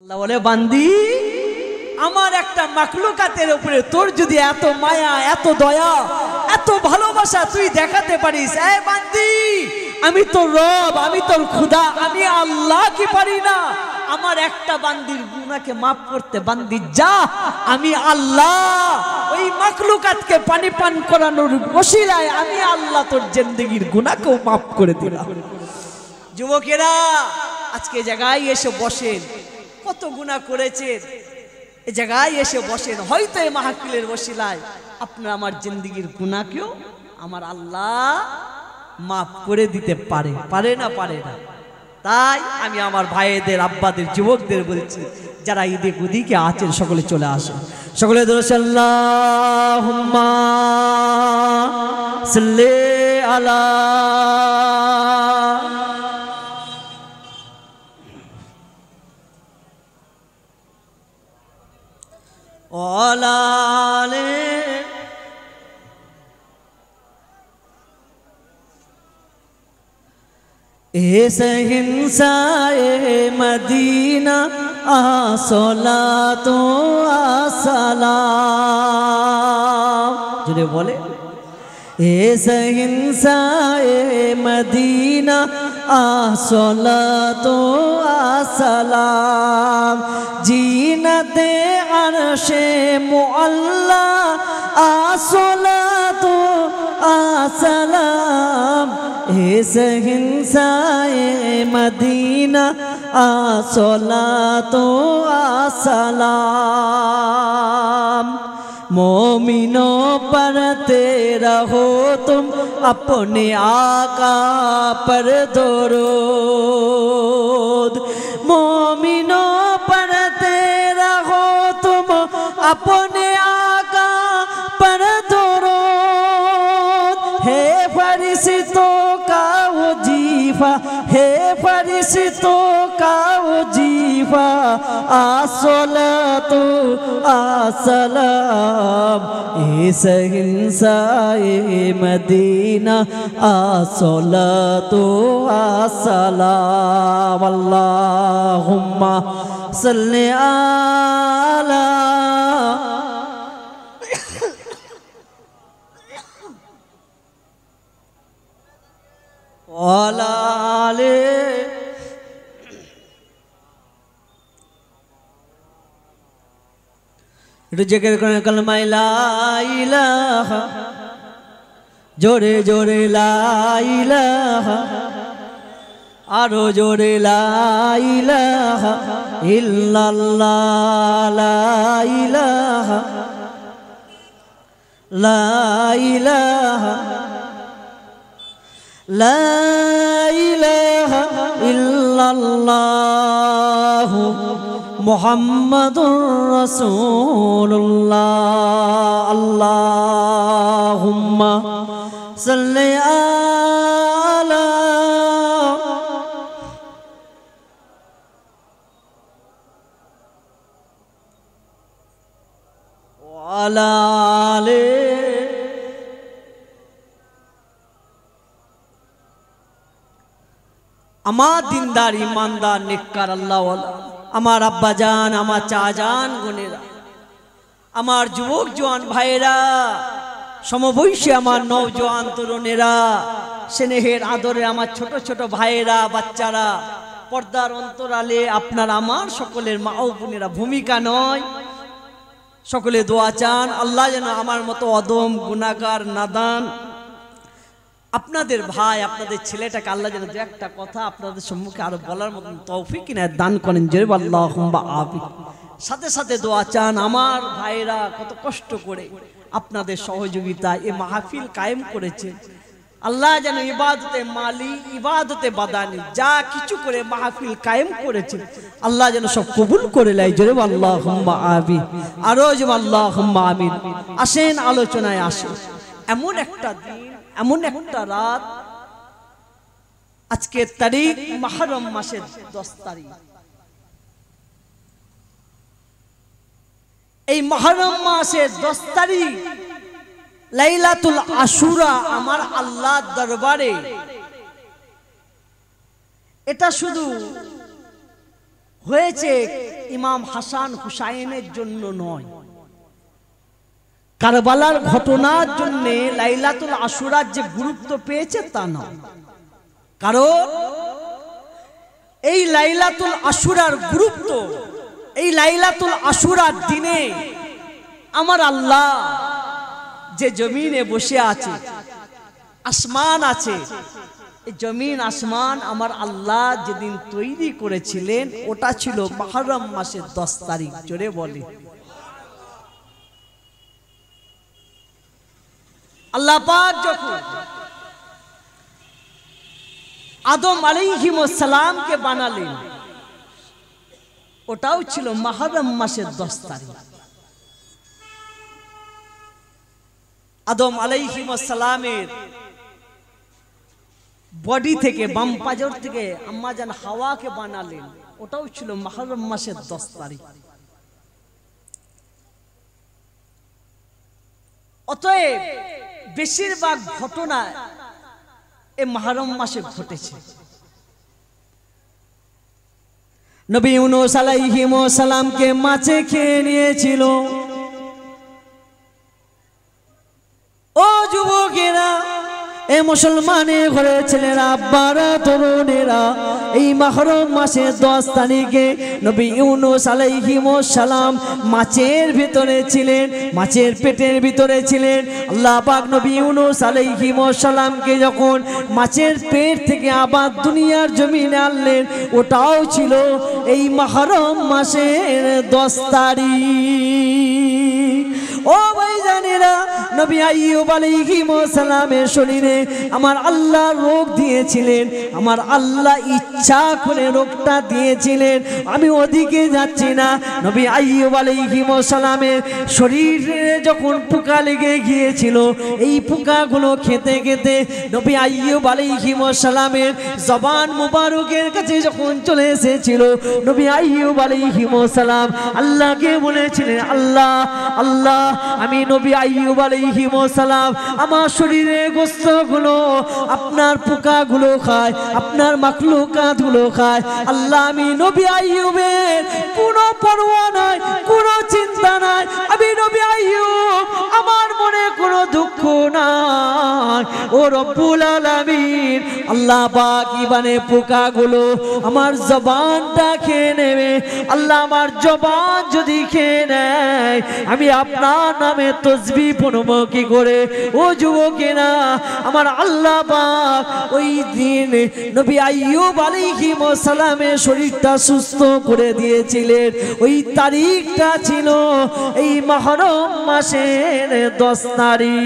আল্লাহ বলে বান্দি আমার একটা মাখলুকাতের উপরে তোর যদি এত মায়া এত দয়া এত ভালোবাসা তুই দেখাতে পারিস, এই বান্দি আমি তোর রব, আমি তোর খোদা, আমি আল্লাহ কি পারি না আমার একটা বান্দির গুনাহকে maaf করতে? বান্দি যা, আমি আল্লাহ ওই মাখলুকাতকে পানি পান করানোর ওসিলায় আমি আল্লাহ তোর জিন্দেগীর গুনাহকেও maaf করে দিলাম। যুবকেরা আজকে জায়গায় এসে বসেন, কত গুনাহ করেছেন, এই জায়গায় এসে বসেন, হয়তো এই মাহফিলের ওসিলায় আপনার আমার জিন্দেগীর গুনাহকেও আমার আল্লাহ maaf করে দিতে পারে, পারে না? পারে না? তাই আমি আমার ভাইদের আব্বাদের যুবকদের বলছি, যারা ঈদে গুদিকে আছেন সকলে চলে আসেন, সকলে দরুদ আল্লাহুম্মা সাল্লি আলা ওয়ালালে এ সহিংসায়ে মদিনা আসসালাতু আসসালাম, জুড়ে বলে এ সহিংসায়ে মদিনা আসসালাতু আসসালাম, জিনাতে আরশে মুআল্লা আসসালাতু আসসালাম, হে সহিংসায়ে মদিনা আসসালাতু আসসালাম, मोमिनों पर रहो तुम अपने आका पर दरूद, मोमिनों पर रहो तुम अपने आका पर दरूद, हे फरिश्तों का वजीफा, हे फरिश्तों का वजीफा अस्सलातु अस्सलाम, ए सहिंसाए मदीना अस्सलातु अस्सलाम, अल्लाहुम्मा सल्ली अला ওয়ালালে একটু জিকির করে কালেমা লা ইলাহা, জোরে জোরে লা ইলাহা, আরো জোরে লা ইলাহা ইল্লাল্লাহ, লা ইলাহা লা ইলাহা লা ইলাহা ইল্লাল্লাহ মুহাম্মাদুর রাসূলুল্লাহ, আল্লাহুম্মা সাল্লি আলা ওয়ালা আলি আমার দিনদার ইমানদার নেককার আল্লাহওয়ালা, আমার আব্বা জান, আমার চা জান বোনেরা, আমার যুবক জওয়ান ভাইয়েরা, সমবয়সী আমার নওজোয়ান তরুণেরা, স্নেহের আদরে আমার ছোট ছোট ভাইয়েরা, বাচ্চারা, পর্দার অন্তরালে আপনার আমার সকলের মা ও বোনেরা, ভূমিকা নয় সকলে দোয়া চান আল্লাহ যেন আমার মতো অদম গুনাহগার নাদান আপনাদের ভাই আপনাদের ছেলেটাকে আল্লাহ যেন দু একটা কথা আপনাদের সম্মুখে আরো বলার মতন তৌফিক কিনা দান করেন, জোরে আল্লাহুম্মা আমিন। সাথে সাথে দোয়া চান আমার ভাইরা কত কষ্ট করে আপনাদের সহযোগিতায় এই মাহফিল কায়েম করেছে, আল্লাহ যেন ইবাদতে মালি ইবাদতে বাদানি যা কিছু করে মাহফিল কায়েম করেছে আল্লাহ যেন সব কবুল করে নেয়, জোরে আল্লাহুম্মা আমিন, আরো জোরে আল্লাহুম্মা আমিন। আসেন আলোচনায় আসেন। এমন একটা দিন, এমন একটা রাত, আজকে তারিখ মুহররম মাসের 10 তারিখ, এই মুহররম মাসের 10 তারিখ লাইলাতুল আশুরা আমার আল্লাহর দরবারে এটা শুধু হয়েছে ইমাম হাসান হুসাইনের জন্য নয়, কারবালার ঘটনার জন্য লাইলাতুল আশুরার যে গুরুত্ব পেয়েছে তা নয়। কারণ এই লাইলাতুল আশুরার গুরুত্ব, এই লাইলাতুল আশুরার দিনে আমার আল্লাহ যে জমিনে বসে আছে, আসমান আছে, এই জমিন আসমান আমার আল্লাহ যেদিন তৈরি করেছিলেন ওটা ছিল মুহররম মাসের 10 তারিখ। জোরে বলে আল্লাহ পাক যখন আদম আলাইহিস সালামকে বানালেন ওটাও ছিল মুহররম মাসের 10 তারিখ। আদম আলাইহিস সালামের বডি থেকে, বাম পাজর থেকে আম্মা জান হাওয়াকে বানালেন ওটাও ছিল মুহররম মাসের 10 তারিখ। অতএব বেশিরভাগ ঘটনা এই মুহররম মাসে ঘটেছে। নবী ইউনূস আলাইহিস সালামকে মাছে খেয়ে নিয়েছিল। ও যুবকেরা, এ মুসলমানের ঘরের ছেলেরা, আব্বারা, তরুণেরা, এই মুহররম মাসের 10 তারিখে নবী ইউনূস আলাইহিস সালাম মাছের ভিতরে ছিলেন, মাছের পেটের ভিতরে ছিলেন। আল্লাহ পাক নবী ইউনূস আলাইহিস সালামকে যখন মাছের পেট থেকে আবার দুনিয়ার জমিনে আনলেন ওটাও ছিল এই মুহররম মাসের 10 তারিখ। ও ভাইজানেরা, নবী আইয়ুব আলাইহিস সালামের শরীরে আমার আল্লাহ রোগ দিয়েছিলেন, আমার আল্লাহ ইচ্ছা করে রোগটা দিয়েছিলেন। আমি ওদিকে যাচ্ছি না। নবী আইয়ুব আলাইহিস সালামের শরীরে যখন পোকা লেগে গিয়েছিল, এই পোকাগুলো খেতে খেতে নবী আইয়ুব আলাইহিস সালামের জবান মুবারকের কাছে যখন চলে এসেছিল, নবী আইয়ুব আলাইহিস সালাম আল্লাহকে বলেছিলেন, আল্লাহ আল্লাহ, আমি নবী আইয়ুব আলাইহিস সালাম আমার শরীরে গোশতগুলো আপনার পোকাগুলো খায়, আপনার মাখলুকাতগুলো খায়। আল্লাহ, আমি নবী আইয়ুবের কোনো পরোয়া নাই, কোনো চিন্তা নাই। আমি নবী আইয়ুব, আমার মনে কোনো দুঃখ নাই। ও রব্বুল আলামিন, আল্লাহ পাক ইবানে পোকাগুলো আমার জবানটা খেয়ে নেবে। আল্লাহ, আমার জবান যদি খেয়ে নেয় আমি আপনার নামে তাসবিহ পড়ব কি করে? ও যুবকেরা, আমার আল্লাহ পাক ওই দিন নবী আইয়ুব আলাইহিস সালামের শরীরটা সুস্থ করে দিয়েছিলেন। ওই তারিখটা ছিল এই মুহররম মাসের 10 তারিখ।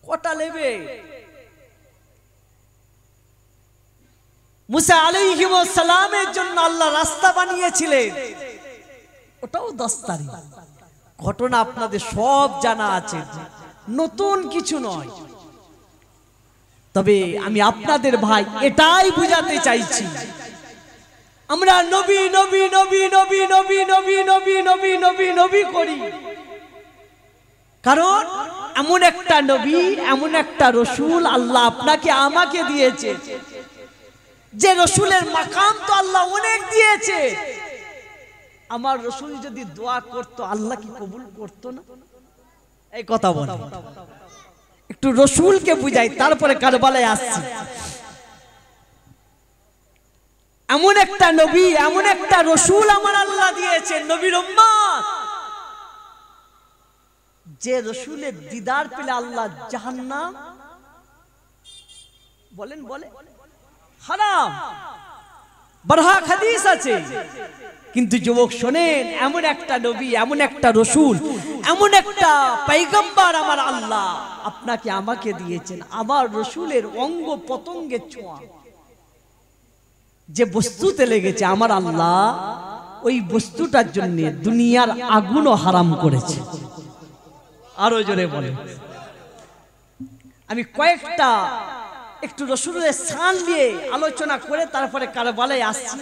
কটা নেবে? মুসা আলাইহিস সালামের জন্য আল্লাহ রাস্তা বানিয়েছিলেন, ওটাও 10 তারিখ। ঘটনা আপনাদের সব জানা আছে, নতুন কিছু নয়। তবে আমি আপনাদের ভাই এটাই বুঝাতে চাইছি, আমরা নবী নবী নবী নবী নবী নবী নবী নবী নবী নবী করি, কারণ এমন একটা নবী, এমন একটা রসুল আল্লাহ আপনাকে আমাকে দিয়েছে, যে রসুলের মাকাম তো আল্লাহ অনেক দিয়েছে। আমার রসুল যদি দোয়া করতো আল্লাহ কি কবুল করতো না? এই কথা বল, একটু রসুলকে বুঝাই, তারপরে কারবালায় আসছি। এমন একটা নবী, এমন একটা রসুল আমার আল্লাহ দিয়েছেন, নবীর উম্মত, যে রসুলের দিদার পেলে আল্লাহ জাহান্নাম বলেন বলে হারাম। বারহা হাদিস আছে। কিন্তু যুবক শোনেন, এমন একটা নবী, এমন একটা রসুল, এমন একটা পয়গম্বর আমার আল্লাহ আপনাকে আমাকে দিয়েছেন। আমার রসুলের অঙ্গ পতঙ্গের ছোঁয়া যে বস্তুতে লেগেছে, আমার আল্লাহ ওই বস্তুটার জন্য দুনিয়ার আগুনও হারাম করেছে। আরো জোরে বলে। আমি কয়েকটা একটু রসুলের শান নিয়ে আলোচনা করে তারপরে কারবালায় আসছি।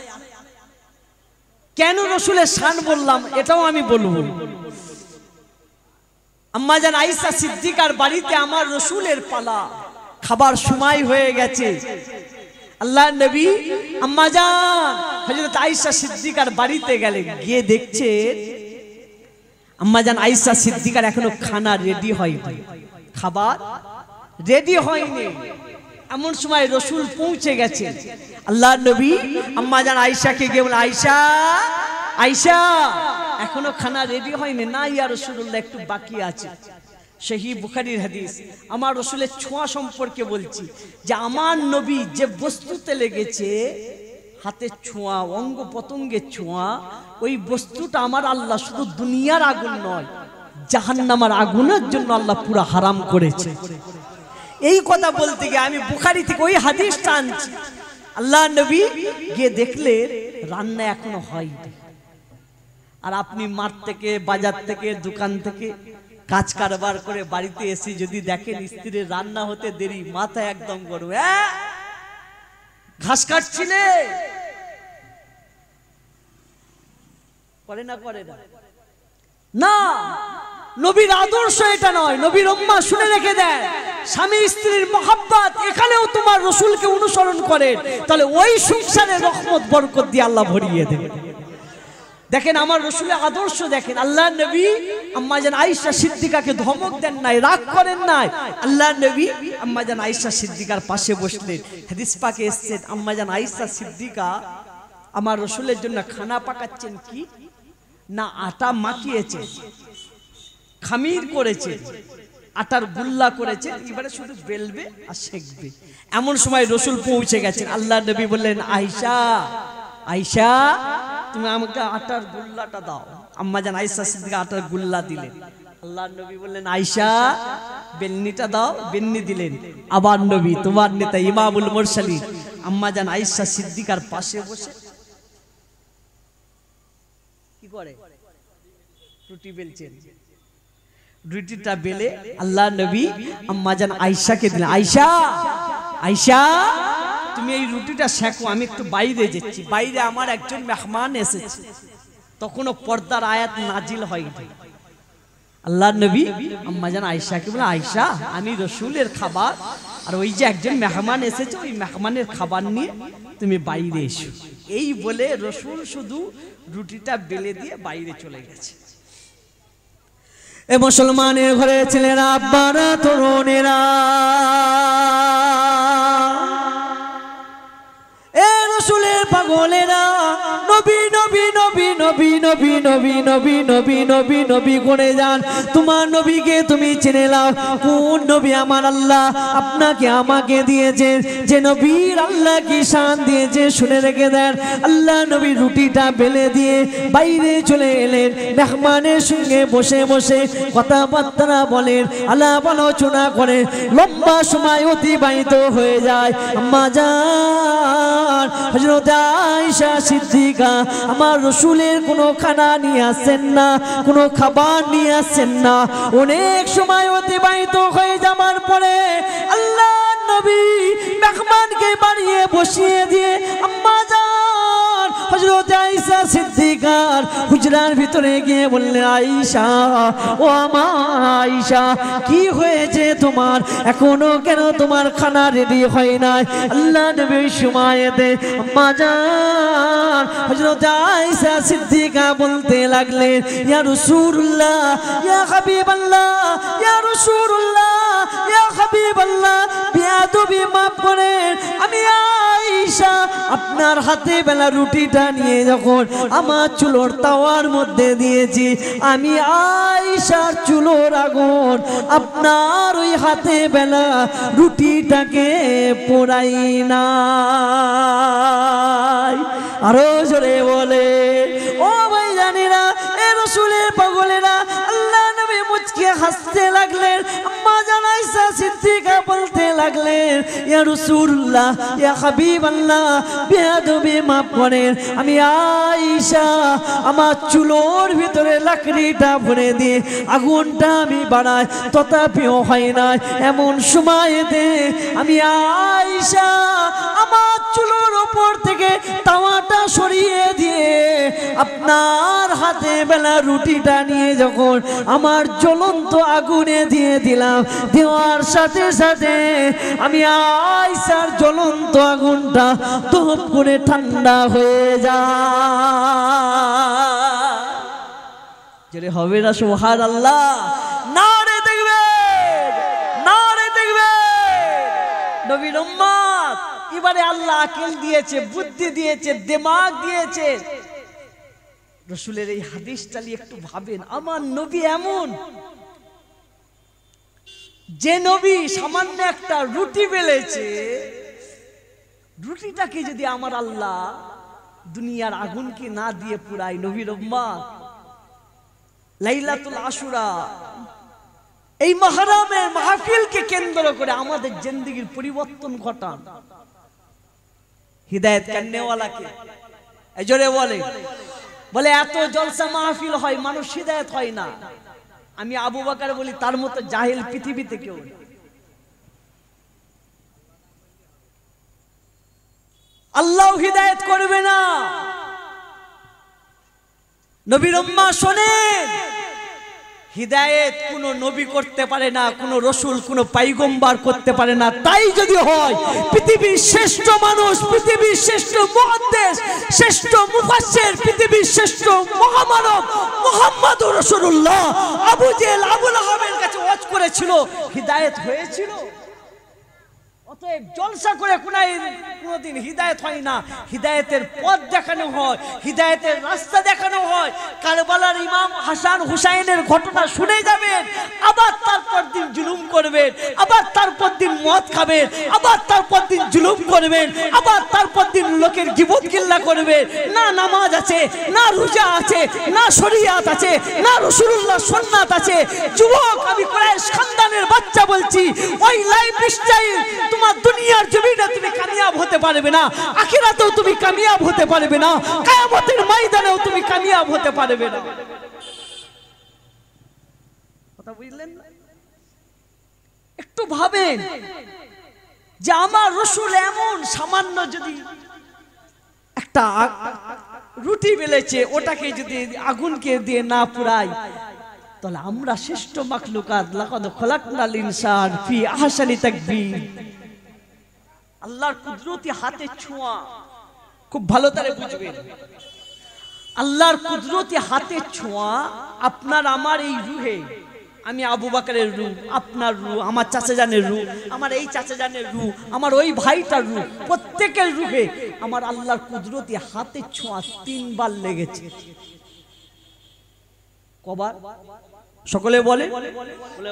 কেন রসুলের শান বললাম এটাও আমি বলবো। আম্মা জান আয়েশা সিদ্দিকার বাড়িতে আমার রসুলের পালা, খাবার সময় হয়ে গেছে। আল্লাহ নবী আম্মা জান হযরত আয়েশা সিদ্দিকার বাড়িতে গেলেন, গিয়ে দেখছে আম্মা জান আয়েশা সিদ্দিকার এখনো খানা রেডি হয়নি, খাবার রেডি হয়নি। এমন সময় রাসূল পৌঁছে গেছে। আল্লাহ নবী আম্মা জান আয়েশাকে গিয়ে বলে, আয়েশা আয়েশা এখনো খানা রেডি হয়নি। না ইয়া রাসূলুল্লাহ, একটু বাকি আছে। সহিহ বুখারীর হাদিস। আমার রাসূলের ছোঁয়া সম্পর্কে বলছি যে আমার নবী যে বস্তুতে লেগেছে, হাতের ছোঁয়া, অঙ্গ পতঙ্গের ছোঁয়া, ওই বস্তুটা আমার আল্লাহ শুধু দুনিয়ার আগুন নয়, জাহান্নামের আগুনের জন্য আল্লাহ পুরো হারাম করেছে। এই কথা বলতে গিয়ে আমি বুখারী থেকে ওই হাদিসটা আনছি। আল্লাহ নবী গিয়ে দেখলে রান্না এখনো হয়নি। আর আপনি মাঠ থেকে, বাজার থেকে, দোকান থেকে কাজ কারবার করে বাড়িতে এসে যদি দেখেন স্ত্রীর রান্না হতে দেরি, মাথা একদম গরম, ঘাস কাটছিলে করে না করে না। না, নবীর আদর্শ এটা নয়। নবীর উম্মাহ শুনে রেখে দেন, স্বামী স্ত্রীর মহব্বত এখানেও তোমার রাসূলকে অনুসরণ করেন, তাহলে ওই সংসারে রহমত বরকত দিয়ে আল্লাহ ভরিয়ে দেবে। দেখেন আমার রাসূলের আদর্শ দেখেন। আল্লাহ নবী আম্মা জান আয়েশা সিদ্দিকাকে ধমক দেন নাই, রাগ করেন নাই। আল্লাহ নবী আম্মা জান আয়েশা সিদ্দিকার পাশে বসলেন। হাদিস পাকে এসেছে আম্মা জান আয়েশা সিদ্দিকা আমার রাসূলের জন্য খানা পাকাচ্ছেন, কি না আটা মাখিয়েছে, খামির করেছে, আটার গুল্লা করেছে, এবারে শুধু বেলবে আর সেকবে। এমন সময় রাসূল পৌঁছে গেছেন। আল্লাহ নবী বললেন, আয়েশা আয়েশা তুমি আমাকে আটার গুল্লাটা দাও। আম্মা জান আয়েশা সিদ্দিকা আটার গুল্লা দিলেন। আল্লাহ নবী বললেন, আয়েশা বেলনিটা দাও, বেলনি দিলেন। আবার নবী তোমার নেতা ইমামুল মুরসালিন আম্মা জান আয়েশা সিদ্দিকার পাশে বসে কি করে, রুটি বেলছেন। রুটিটা বেলে আল্লাহ নবী আম্মা জান আয়েশাকে দিলেন, আয়েশা আয়েশা তুমি এই রুটিটা সেকো, আমি একটু বাইরে যাচ্ছি, বাইরে আমার একজন মেহমান এসেছে। তখনও পর্দার আয়াত নাজিল হয়নি। আল্লাহ নবী আম্মা জান আয়েশাকে বলে, আয়েশা আমি রাসূলের খাবার, আর ওই যে একজন মেহমান এসেছে, ওই মেহমানের খাবার নিয়ে তুমি বাইরে এসো। এই বলে রাসূল শুধু রুটিটা বেলে দিয়ে বাইরে চলে গেছে। এ মুসলমানের ঘরে ছেলেরা, আব্বারা, তরুণেরা, এ রাসূলের পাগলেরা, নবী নবী নবী নবী নবী নবী নবী নবী নবী নবী করে যান। তোমার নবীকে তুমি চিনে নাও। কোন নবী আমার আল্লাহ আপনাকে আমাকে দিয়েছেন, যে নবীর আল্লাহ কি শান দিয়েছে শুনে রেখে দেন। আল্লাহ নবী রুটিটা বেলে দিয়ে বাইরে চলে এলেন। মেহমানের সঙ্গে বসে বসে কথাবার্তা বলেন, আলাপ আলোচনা করেন। লম্বা সময় অতিবাহিত হয়ে যায়। আম্মা জান হযরত আয়েশা সিদ্দিকা আমার রাসূলের কোনো খানা নিয়ে আসেন না, কোনো খাবার নিয়ে আসেন না। অনেক সময় অতিবাহিত হয়ে যাওয়ার পরে আল্লাহ নবী মেহমানকে বাড়িয়ে বসিয়ে দিয়ে আম্মা জান হযরত আয়েশা সিদ্দিকার হুজরার ভিতরে গিয়ে বললেন, আয়েশা ও আমার আয়েশা কি হয়েছে তোমার, এখনো কেন তোমার খানা রেডি হয় নাই? আল্লাহ নবী সময়তে আম্মা জান হযরত আয়েশা সিদ্দিকা বলতে লাগলেন, ইয়া রাসূলুল্লাহ, ইয়া হাবিবাল্লাহ, ইয়া রাসূলুল্লাহ, ইয়া হাবিবাল্লাহ, বিয়াদবি মাফ করেন। আমি আয়েশা আপনার হাতে বেলা রুটিটা নিয়ে যখন আমার চুলোর তাওয়ার মধ্যে দিয়েছি, আমি আয়েশার চুলোর আগুন আপনার ওই হাতে বেলা রুটিটাকে পোড়াই না। আরো জোরে বলে, ও ভাই জানিনা, এ রাসূলের পাগলেরা। আল্লাহ নবী মুচকে হাসতে লাগলেন। আম্মা জান আয়েশা সিদ্দিকা বলতে লাগলেন, ইয়া রাসূলুল্লাহ, ইয়া হাবিবাল্লাহ, বেয়াদবি মাফ করেন। আমি আয়েশা আমার চুলোর ভিতরে লাকড়িটা ভরে দিয়ে আগুনটা আমি বাড়াই, তথাপিও হয় না। এমন সময়তে আমি আয়েশা আমার চুলোর উপর থেকে তাওয়াটা সরিয়ে দিয়ে আপনার হাতে বেলা রুটিটা নিয়ে যখন আমার জ্বলন্ত আগুনে দিয়ে দিলাম, দেওয়ার সাথে সাথে আমি আয়েশার জ্বলন্ত আগুনটা ধপ করে ঠান্ডা হয়ে যায়। যেটা হবে না সুবহানাল্লাহ, নারে দেখবে, নারে দেখবে। নবীর উম্মত এবারে আল্লাহ আকল দিয়েছে, বুদ্ধি দিয়েছে, দিমাগ দিয়েছে। রাসূলের এই হাদিসটা নিয়ে একটু ভাবেন। আমার নবী এমন যে নবী সামান্য একটা রুটি বেলেছে, রুটিটাকে যদি আমার আল্লাহ দুনিয়ার আগুনকে না দিয়ে পুরাই, নবীর উম্মত লাইলাতুল আশুরা এই মুহররমের মাহফিলকে কেন্দ্র করে আমাদের জিন্দেগীর পরিবর্তন ঘটান। হিদায়াত করনেওয়ালাকে এই জোরে বলে এত জলসা মাহফিল হয়, মানুষ হিদায়াত হয় না। আমি আবু বকর বলি তার মতো জাহিল পৃথিবীতে কেউ নেই। আল্লাহ হিদায়াত করবে না। নবীর উম্মাহ শোনেন, হিদায়াত কোন নবী করতে পারে না, কোন রাসূল কোন পয়গম্বর করতে পারে না। তাই যদি হয় পৃথিবীর শ্রেষ্ঠ মানুষ, পৃথিবীর শ্রেষ্ঠ মুহাদ্দিস, শ্রেষ্ঠ মুফাসসির, পৃথিবীর শ্রেষ্ঠ মহামানব মুহাম্মদুর রাসূলুল্লাহ আবু জেহেল আবু লাহাবের কাছে ওয়াজ করেছিল, হিদায়াত হয়েছিল? অতএব জলসা করে কোনদিন হিদায়াত হয় না। হিদায়াতের পথ দেখানো হয়, হিদায়াতের রাস্তা দেখানো হয়। কারবালার ইমাম হাসান হুসাইনের ঘটনা শুনে যাবেন, আবার তারপর দিন জুলুম করবেন, আবার তারপর দিন মদ খাবেন, আবার তারপর দিন জুলুম করবেন, আবার তারপর দিন লোকের গীবত গিল্লা করবেন। না নামাজ আছে, না রোজা আছে, না শরিয়াত আছে, না রাসূলুল্লাহ সুন্নাত আছে। যুবক, আমি কুরাইশ খানদানের বাচ্চা বলছি, ওই লাইফস্টাইল তোমার দুনিয়ার জমিনে তুমি কামিয়াব হতে পারবে না, আখিরাতেও তুমি কামিয়াব হতে পারবে না, কিয়ামতের ময়দানেও তুমি কামিয়াব হতে পারবে না। কথা বুঝলেন? একটু ভাবেন যে আমার রাসূল এমন সামান্য যদি একটা রুটি বেলেছে, ওটাকে যদি আগুনকে দিয়ে না পুরাই, তাহলে আমরা শ্রেষ্ঠ মাখলুকাত লাকাদ খলাকনাল ইনসান ফি আহসানি তাকবীর। আল্লাহর কুদরতি হাতে ছোঁয়া খুব ভালো করে বুঝবেন। আল্লাহর কুদরতি হাতে ছোঁয়া আপনার আমার এই রুহে, আমি আবু বকরের রূহ, আপনার রূহ, আমার চাচা জানের রূহ, আমার এই চাচা জানের রূহ, আমার ওই ভাইটার রূহ, প্রত্যেকের রুহে আমার আল্লাহর কুদরতি হাতে ছোঁয়া 3 বার লেগেছে। কবার? সকলে বলে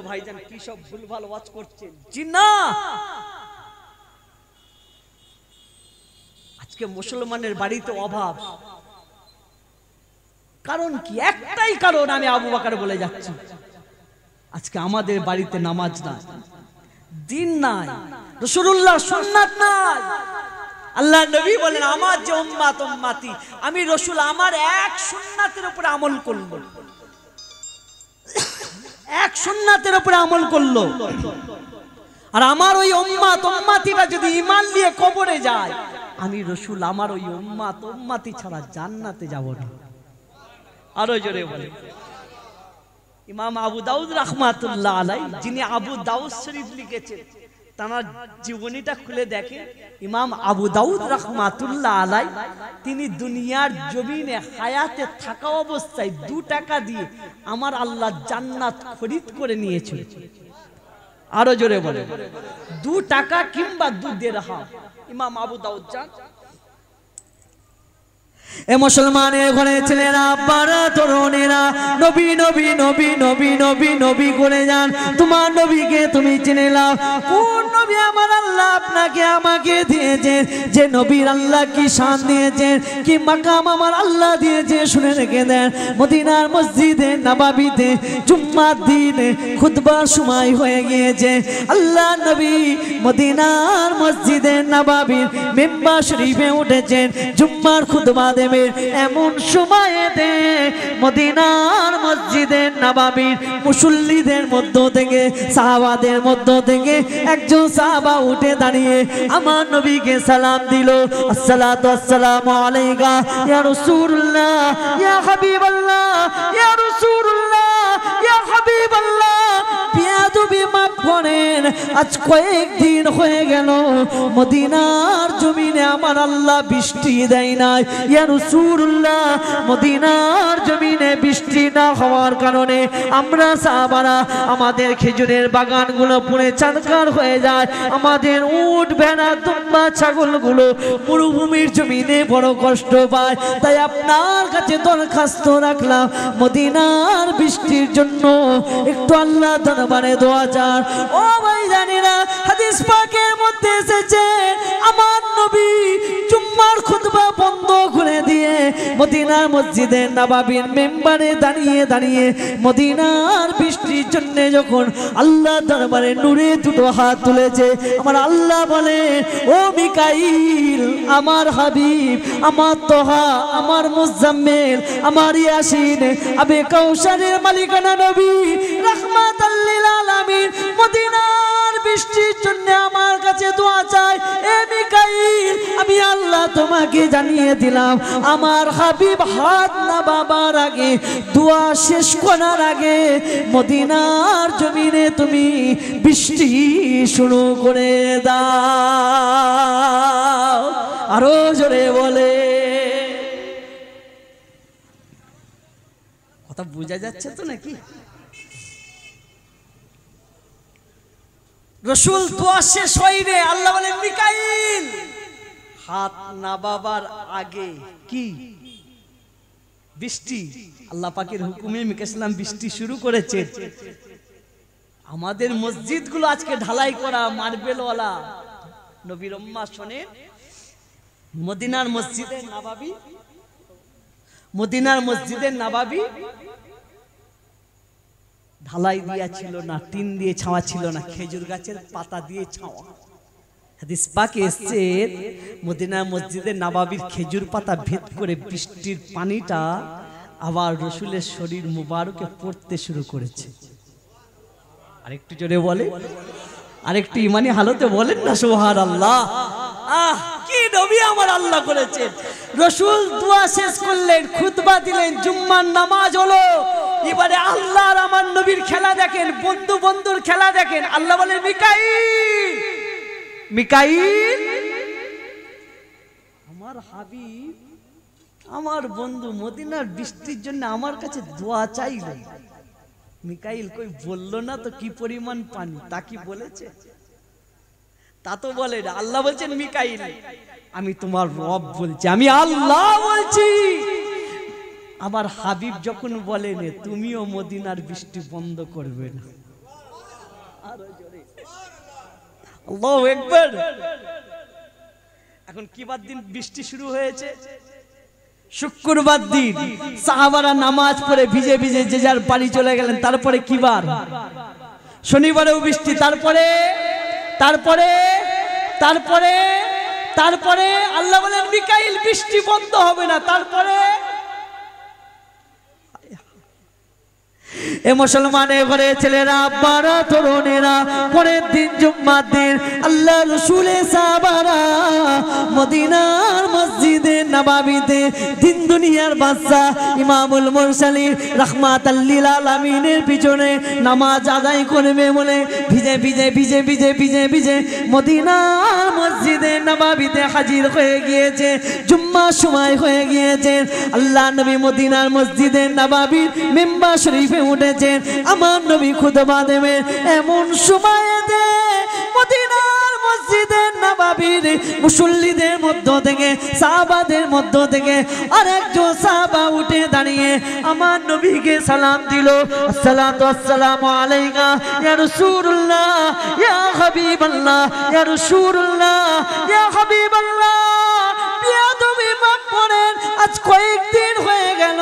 ভাইজান কি সব ভুলভাল ওয়াজ করছেন। জি না, আজকে মুসলমানের বাড়িতে অভাব। কারণ কি? একটাই কারণ, আমি আবু বকর বলে যাচ্ছি, আজকে আমাদের বাড়িতে নামাজ নাই, দিন নাই, রাসূলুল্লাহ সুন্নাত নাই। আল্লাহ নবী বলেন আমার যে উম্মত উম্মতি, আমি রাসূল আমার এক সুন্নাতের উপরে আমল করব, এক সুন্নাতের উপরে আমল করলো, আর আমার ওই উম্মত উম্মতিরা যদি ঈমান নিয়ে কবরে যায়, আমি রাসূল আমার ওই উম্মত উম্মতি ছাড়া জান্নাতে যাব না। আরো জোরে বলে। ইমাম আবু দাউদ রাহমাতুল্লাহ আলাইহি, যিনি আবু দাউদ শরীফ লিখেছেন, তার জীবনীটা খুলে দেখে। ইমাম আবু দাউদ রাহমাতুল্লাহ আলাইহি তিনি দুনিয়ার জমিনে হায়াতে থাকা অবস্থায় 2 টাকা দিয়ে আমার আল্লাহ জান্নাত খরিদ করে নিয়েছিল। আরো জোরে বলে। 2 টাকা কিংবা 2 দিরহাম। ইমাম আবু দাউদ জান এ মুসলমানের ঘরে ছেলেরা, আব্বারা, তরুণেরা, নবী নবী নবী নবী নবী নবী করে যান। তোমার নবীকে তুমি চিনে নাও। কোন নবী আমার আল্লাহ আপনাকে আমাকে দিয়েছেন, যে নবীর আল্লাহ কি শান দিয়েছেন, কি মাকাম আমার আল্লাহ দিয়েছে, শুনে রেখে দেন। মদিনার মসজিদে নববীতে জুম্মার দিনে খুতবার সময় হয়ে গিয়েছে। আল্লাহ নবী মদিনার মসজিদে নববীর মিম্বার শরীফে উঠেছেন, জুম্মার খুতবা দেবেন। এমন সময়েতে মদিনার মসজিদে নববীর মুসল্লিদের মধ্য থেকে, সাহাবাদের মধ্য থেকে একজন সাহাবা উঠে দাঁড়িয়ে আমার নবীকে সালাম দিল। আসসালাতু আসসালামু আলাইকা ইয়া রাসূলুল্লাহ ইয়া হাবিবাল্লাহ ইয়া রাসূলুল্লাহ ইয়া হাবিবাল্লাহ। বিয়াদবি মাফ করেন, আজ কয়েকদিন হয়ে গেল মদিনার জমিনে আমার আল্লাহ বৃষ্টি দেয় নাই। ইয়া রাসূলুল্লাহ, মদিনার জমিনে বৃষ্টি না হওয়ার কারণে আমরা সাহাবারা আমাদের খেজুরের বাগানগুলো পুড়ে ছারখার হয়ে যায়, আমাদের উট ভেড়া দুম্বা ছাগলগুলো মরুভূমির জমিনে বড় কষ্ট পায়। তাই আপনার কাছে দরখাস্ত রাখলাম মদিনার বৃষ্টির জন্য একটু আল্লাহ দরবারে দোয়া চান। ও ভাই জানিনা, হাদিস পাকের মধ্যে এসেছে আমার নবী জুম্মার খুতবা বন্ধ করে দিয়ে মদিনার মসজিদে নববীর মেম্বারে দাঁড়িয়ে দাঁড়িয়ে মদিনার বৃষ্টির জন্য যখন আল্লাহ দরবারে নূরে দুটো হাত তুলেছে, আমার আল্লাহ বলে ও মিকাইল, আমার হাবিব, আমার তোহা, আমার মুজাম্মিল, আমার ইয়াসিন, আবে কাউসারের মালিকানা নবী রাহমাতাল লিল আলামিন মদিনার বৃষ্টির জন্য আমার কাছে দোয়া চাই। এ মিকাইল, আমি আল্লাহ তোমাকে জানিয়ে দিলাম আমার হাবিব হাত না বাবার আগে, দোয়া শেষ করার আগে মদিনার জমিনে তুমি বৃষ্টি শুরু করে দাও। আরো জোরে বলে, কথা বোঝা যাচ্ছে তো নাকি? রসুল দোয়া শেষ হইবে, আল্লাহ বলে মিকাইল হাত না বাবার আগে কি বৃষ্টি। আল্লাহ পাকের হুকুমে মিকাইলাম বৃষ্টি শুরু করেছে। আমাদের মসজিদগুলো আজকে ঢালাই করা মার্বেলওয়ালা। নবীর উম্মাহ শোনে, মদিনার মসজিদে নববী ঢালাই দিয়া ছিল না, টিন দিয়ে ছাওয়া ছিল না, খেজুর গাছের পাতা দিয়ে ছাওয়া। হাদিস পাকে এসেছে মদিনার মসজিদে নববীর খেজুর পাতা ভেদ করে বৃষ্টির পানিটা আবার রসুলের শরীর মুবারকে পড়তে শুরু করেছে। আরেকটু জোরে বলে, আরেকটু ইমানি হালতে বলেন না সুবহানাল্লাহ। আহ, কি নবী আমার আল্লাহ করেছেন। রসুল দোয়া শেষ করলেন, খুতবা দিলেন, জুম্মার নামাজ হলো। এবারে আল্লাহ আর আমার নবীর খেলা দেখেন, বন্ধু বন্ধুর খেলা দেখেন। আল্লাহ বলে মিকাইল, মিকাইল আমার হাবিব, আমার বন্ধু মদিনার বৃষ্টির জন্য আমার কাছে দোয়া চাইলেন। মিকাইল কই বললো না তো কি পরিমাণ পানি, তা কি বলেছে? তা তো বলে না। আল্লাহ বলছেন মিকাইল, আমি তোমার রব বলছি, আমি আল্লাহ বলছি। আমার হাবিব যখন বলেন তুমিও মদিনার বৃষ্টি বন্ধ করবে না। আল্লাহু আকবার। এখন কি বার দিন বৃষ্টি শুরু হয়েছে? শুক্রবার দিন। সাহাবারা নামাজ পড়ে ভিজে ভিজে যে যার বাড়ি চলে গেলেন। তারপরে কি বার? শনিবারেও বৃষ্টি। তারপরে তারপরে তারপরে তারপরে আল্লাহ বলেন মিকাইল বৃষ্টি বন্ধ হবে না। তারপরে এ মুসলমানের ঘরে ছেলেরা, আব্বারা, তরুণেরা, পরের দিন জুম্মার দিন আল্লাহ রসুলের সাহাবারা মদিনার মসজিদে নববীতে দিন দুনিয়ার বাদশা ইমামুল মুরসালিন রাহমাতাল লিল আলামিনের পিছনে নামাজ আদায় করবে বলে ভিজে ভিজে ভিজে ভিজে ভিজে ভিজে মদিনার মসজিদে নববীতে হাজির হয়ে গিয়েছে। জুম্মার সময় হয়ে গিয়েছে। আল্লাহ নবী মদিনার মসজিদে নববীর মিম্বার শরীফে উঠেছেন। আমার নবী খুতবা দেবেন। এমন সময়েতে মদিনার মসজিদে নববীর মুসল্লিদের মধ্য থেকে, সাহাবাদের মধ্য থেকে আরেকজন সাহাবা উঠে দাঁড়িয়ে আমার নবীকে সালাম দিল। আসসালাতু আসসালামু আলাইকা ইয়া রাসূলুল্লাহ ইয়া হাবিবাল্লাহ ইয়া রাসূলুল্লাহ ইয়া হাবিবাল্লাহ। বিয়াদবি মাফ করেন, আজ কয়েকদিন হয়ে গেল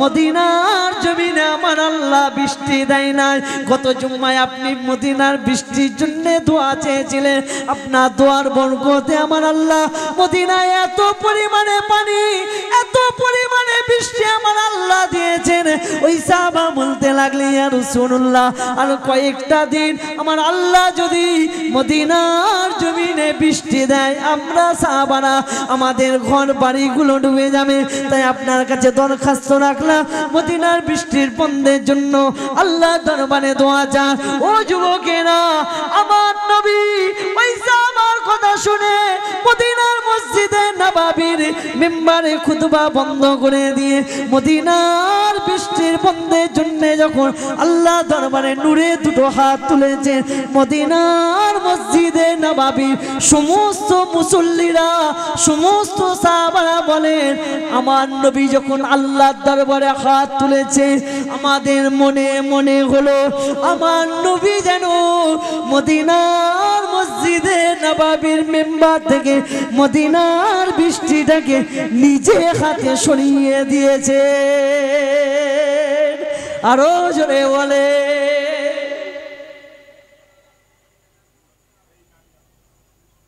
মদিনার জমিনে আমার আল্লাহ বৃষ্টি দেয় নাই। গত জুম্মায় আপনি মদিনার বৃষ্টির জন্য দোয়া চেয়েছিলেন। আপনার দোয়ার বরকতে আমার আল্লাহ মদিনায় এত পরিমাণে পানি, এত পরিমাণে বৃষ্টি আমার আল্লাহ দিয়েছেন। ওই সাহাবা বলতে লাগলেন ইয়া রাসূলুল্লাহ আর কয়েকটা দিন আমার আল্লাহ যদি মদিনার জমিনে বৃষ্টি দেয় আমরা সাহাবারা আমাদের ঘর বাড়িগুলো ডুবে যাবে তাই আপনার কাছে দরখাস্ত রাখলাম মদিনার বৃষ্টির বন্ধের জন্য আল্লাহ দরবারে দোয়া চান। ও যুবকেরা আমার নবী ওই সাহাবার কথা শুনে মদিনার মসজিদে নববীর মিম্বারে খুতবা বন্ধ করে দিয়ে মদিনার বৃষ্টির বন্ধের জন্য যখন আল্লাহ দরবারে নূরে দুটো হাত তুলেছে মদিনার মসজিদে নববীর সমস্ত মুসল্লিরা সমস্ত সাহাবারা বলেন আমার নবী যখন আল্লাহর দরবারে হাত তুলেছে আমাদের মনে মনে হলো আমার নবী যেন মদিনার মসজিদে নববীর মিম্বার থেকে মদিনার বৃষ্টিটাকে নিজে হাতে সরিয়ে দিয়েছে। আরো জোরে বলে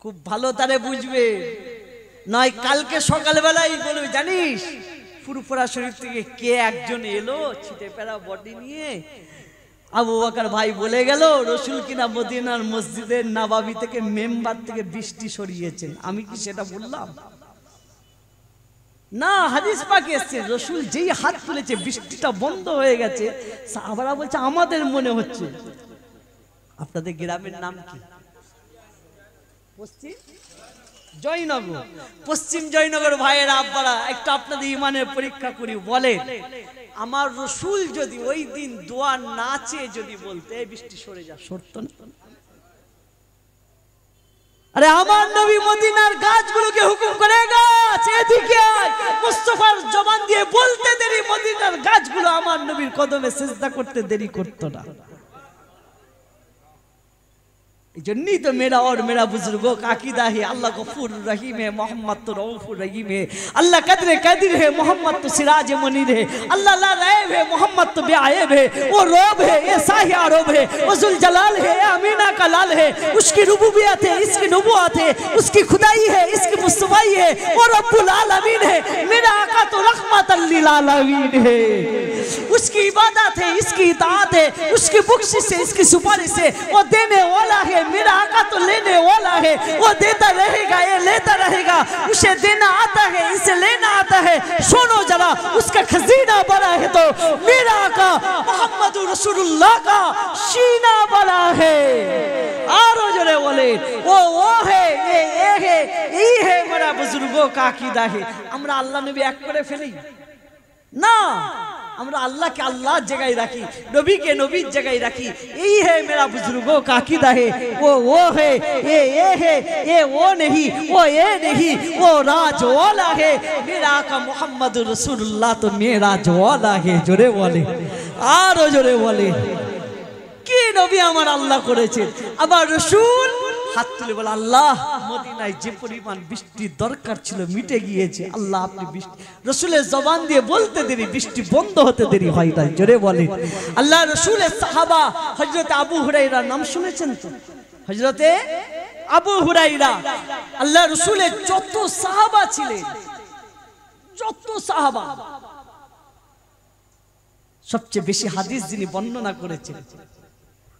খুব ভালো তারে বুঝবে নয় কালকে সকালবেলায় বলবে জানিস ফুরফুরা শরীফ থেকে কে একজন এলো ছিটে পেরা বডি নিয়ে আবু বকর ভাই বলে গেল রসুল কিনা মদিনার মসজিদের নববী থেকে মেম্বার থেকে বৃষ্টি সরিয়েছেন। আমি কি সেটা বললাম? না, হাদিস পাকে এসেছে রসুল যেই হাত তুলেছে বৃষ্টিটা বন্ধ হয়ে গেছে। সাহাবারা বলছে আমাদের মনে হচ্ছে। আপনাদের গ্রামের নাম কি? পশ্চিম জয়নগর। পশ্চিম জয়নগর ভাইয়েরা আব্বারা একটু আপনাদের ইমানের পরীক্ষা করি বলেন আমার রসুল যদি ওই দিন দোয়া না চেয়ে যদি বলতে বৃষ্টি সরে যা সরতো না? আরে আমার নবী মদিনার গাছগুলোকে হুকুম করে গাছ এদিকে আয় মুস্তাফার জবান দিয়ে বলতে দেরি মদিনার গাছগুলো আমার নবীর কদমে সিজদা করতে দেরি করতো না। जन्नी तो मेरा और मेरा बुजुर्गों का अकीदा है अल्लाह गफूर रहीम है मोहम्मद तो रऊफुर रहीम है अल्लाह कदर कदर है मोहम्मद तो सिराज मुनीर है अल्लाह ला रैब है मोहम्मद तो बेआयब है वो रोब है ये साहि आरोब है वो जुल जलाल है अमीना का लाल है उसकी रुबूबियत है इसकी नबुवत है उसकी खुदाई है इसकी मुस्तफाई है वो रब्बुल आलमीन है मेरा आका तो रहमतल लिल आलमीन है उसकी इबादत है इसकी इताअत है उसकी बख्शिश है इसकी सुपारिश है वो देने वाला है मेरा आका तो लेने वाला है वो देता रहेगा ये लेता रहेगा उसे देना आता है इसे लेना आता है सुनो जरा उसका खजीना बड़ा है तो मेरा आका मोहम्मद रसूलुल्लाह का सीना बड़ा है आरो जरे बोले वो है ये है मेरा बुजुर्गों का अकीदा है আমরা আল্লাহ নবী এক করে ফেলি না আমরা আল্লাহকে আল্লাহর জায়গায় রাখি নবীকে নবীর জায়গায় রাখি এই है मेरा बुजुर्गों का अकीदा है वो है ये है ये वो नहीं वो ये नहीं वो राज वाला है मेरा आका मोहम्मद रसूलुल्लाह तो मेरा वाला है जोरे बोले आरो जोरे बोले কি নবী আমার আল্লাহ করেছেন আবার রাসূল হাত তুলে বলে আল্লাহ মদিনায় যে পরিমাণ বৃষ্টির দরকার ছিল মিটে গিয়েছে আল্লাহ আপনি বৃষ্টি রাসূলের জবান দিয়ে বলতে দেরি বৃষ্টি বন্ধ হতে দেরি হয় না জোরে বলে আল্লাহ রাসূলের সাহাবা হযরত আবু হুরায়রা নাম শুনেছেন তো হযরতে আবু হুরায়রা আল্লাহ রাসূলের যত সাহাবা ছিলেন যত সাহাবা সবচেয়ে বেশি হাদিস যিনি বর্ণনা করেছেন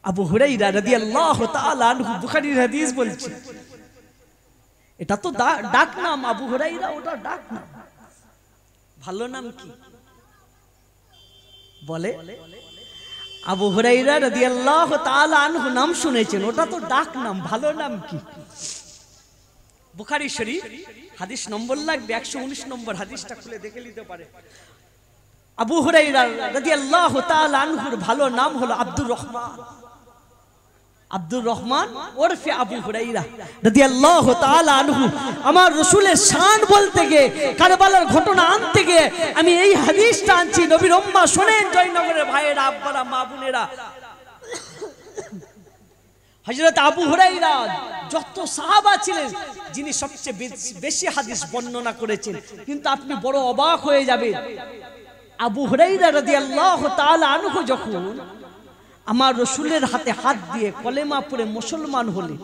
আবু হুরায়রা রাদিয়াল্লাহু তাআলা আনহু বুখারীর হাদিস বলছে এটা তো ডাক নাম আবু হুরায়রা ওটা ডাক নাম ভালো নাম কি বলে আবু হুরায়রা রাদিয়াল্লাহু তাআলা আনহু নাম শুনেছেন ওটা তো ডাক নাম ভালো নাম কি বুখারী শরীফ হাদিস নম্বর লাগবে 119 নম্বর হাদিসটা খুলে দেখে নিতে পারে আবু হুরায়রা রাদিয়াল্লাহু তাআলা আনহুর ভালো নাম হলো আব্দুর রহমান ওরফে আবু হুরায়রা রাদিয়াল্লাহু তাআলা আনহু আমার রাসূলের শান বলতে গিয়ে কারবালার ঘটনা আনতে গিয়ে আমি এই হাদিসটা আনছি নবীর উম্মাহ শুনেন জয়নগরের ভাইয়েরা আব্বারা মা বোনেরা হযরত আবু হুরায়রা যত সাহাবা ছিলেন যিনি সবচেয়ে বেশি হাদিস বর্ণনা করেছেন কিন্তু আপনি বড় অবাক হয়ে যাবেন আবু হুরায়রা রাদিয়াল্লাহু তাআলা আনহু যখন আমার রাসূলের হাতে হাত দিয়ে কলেমা পড়ে মুসলমান হলেন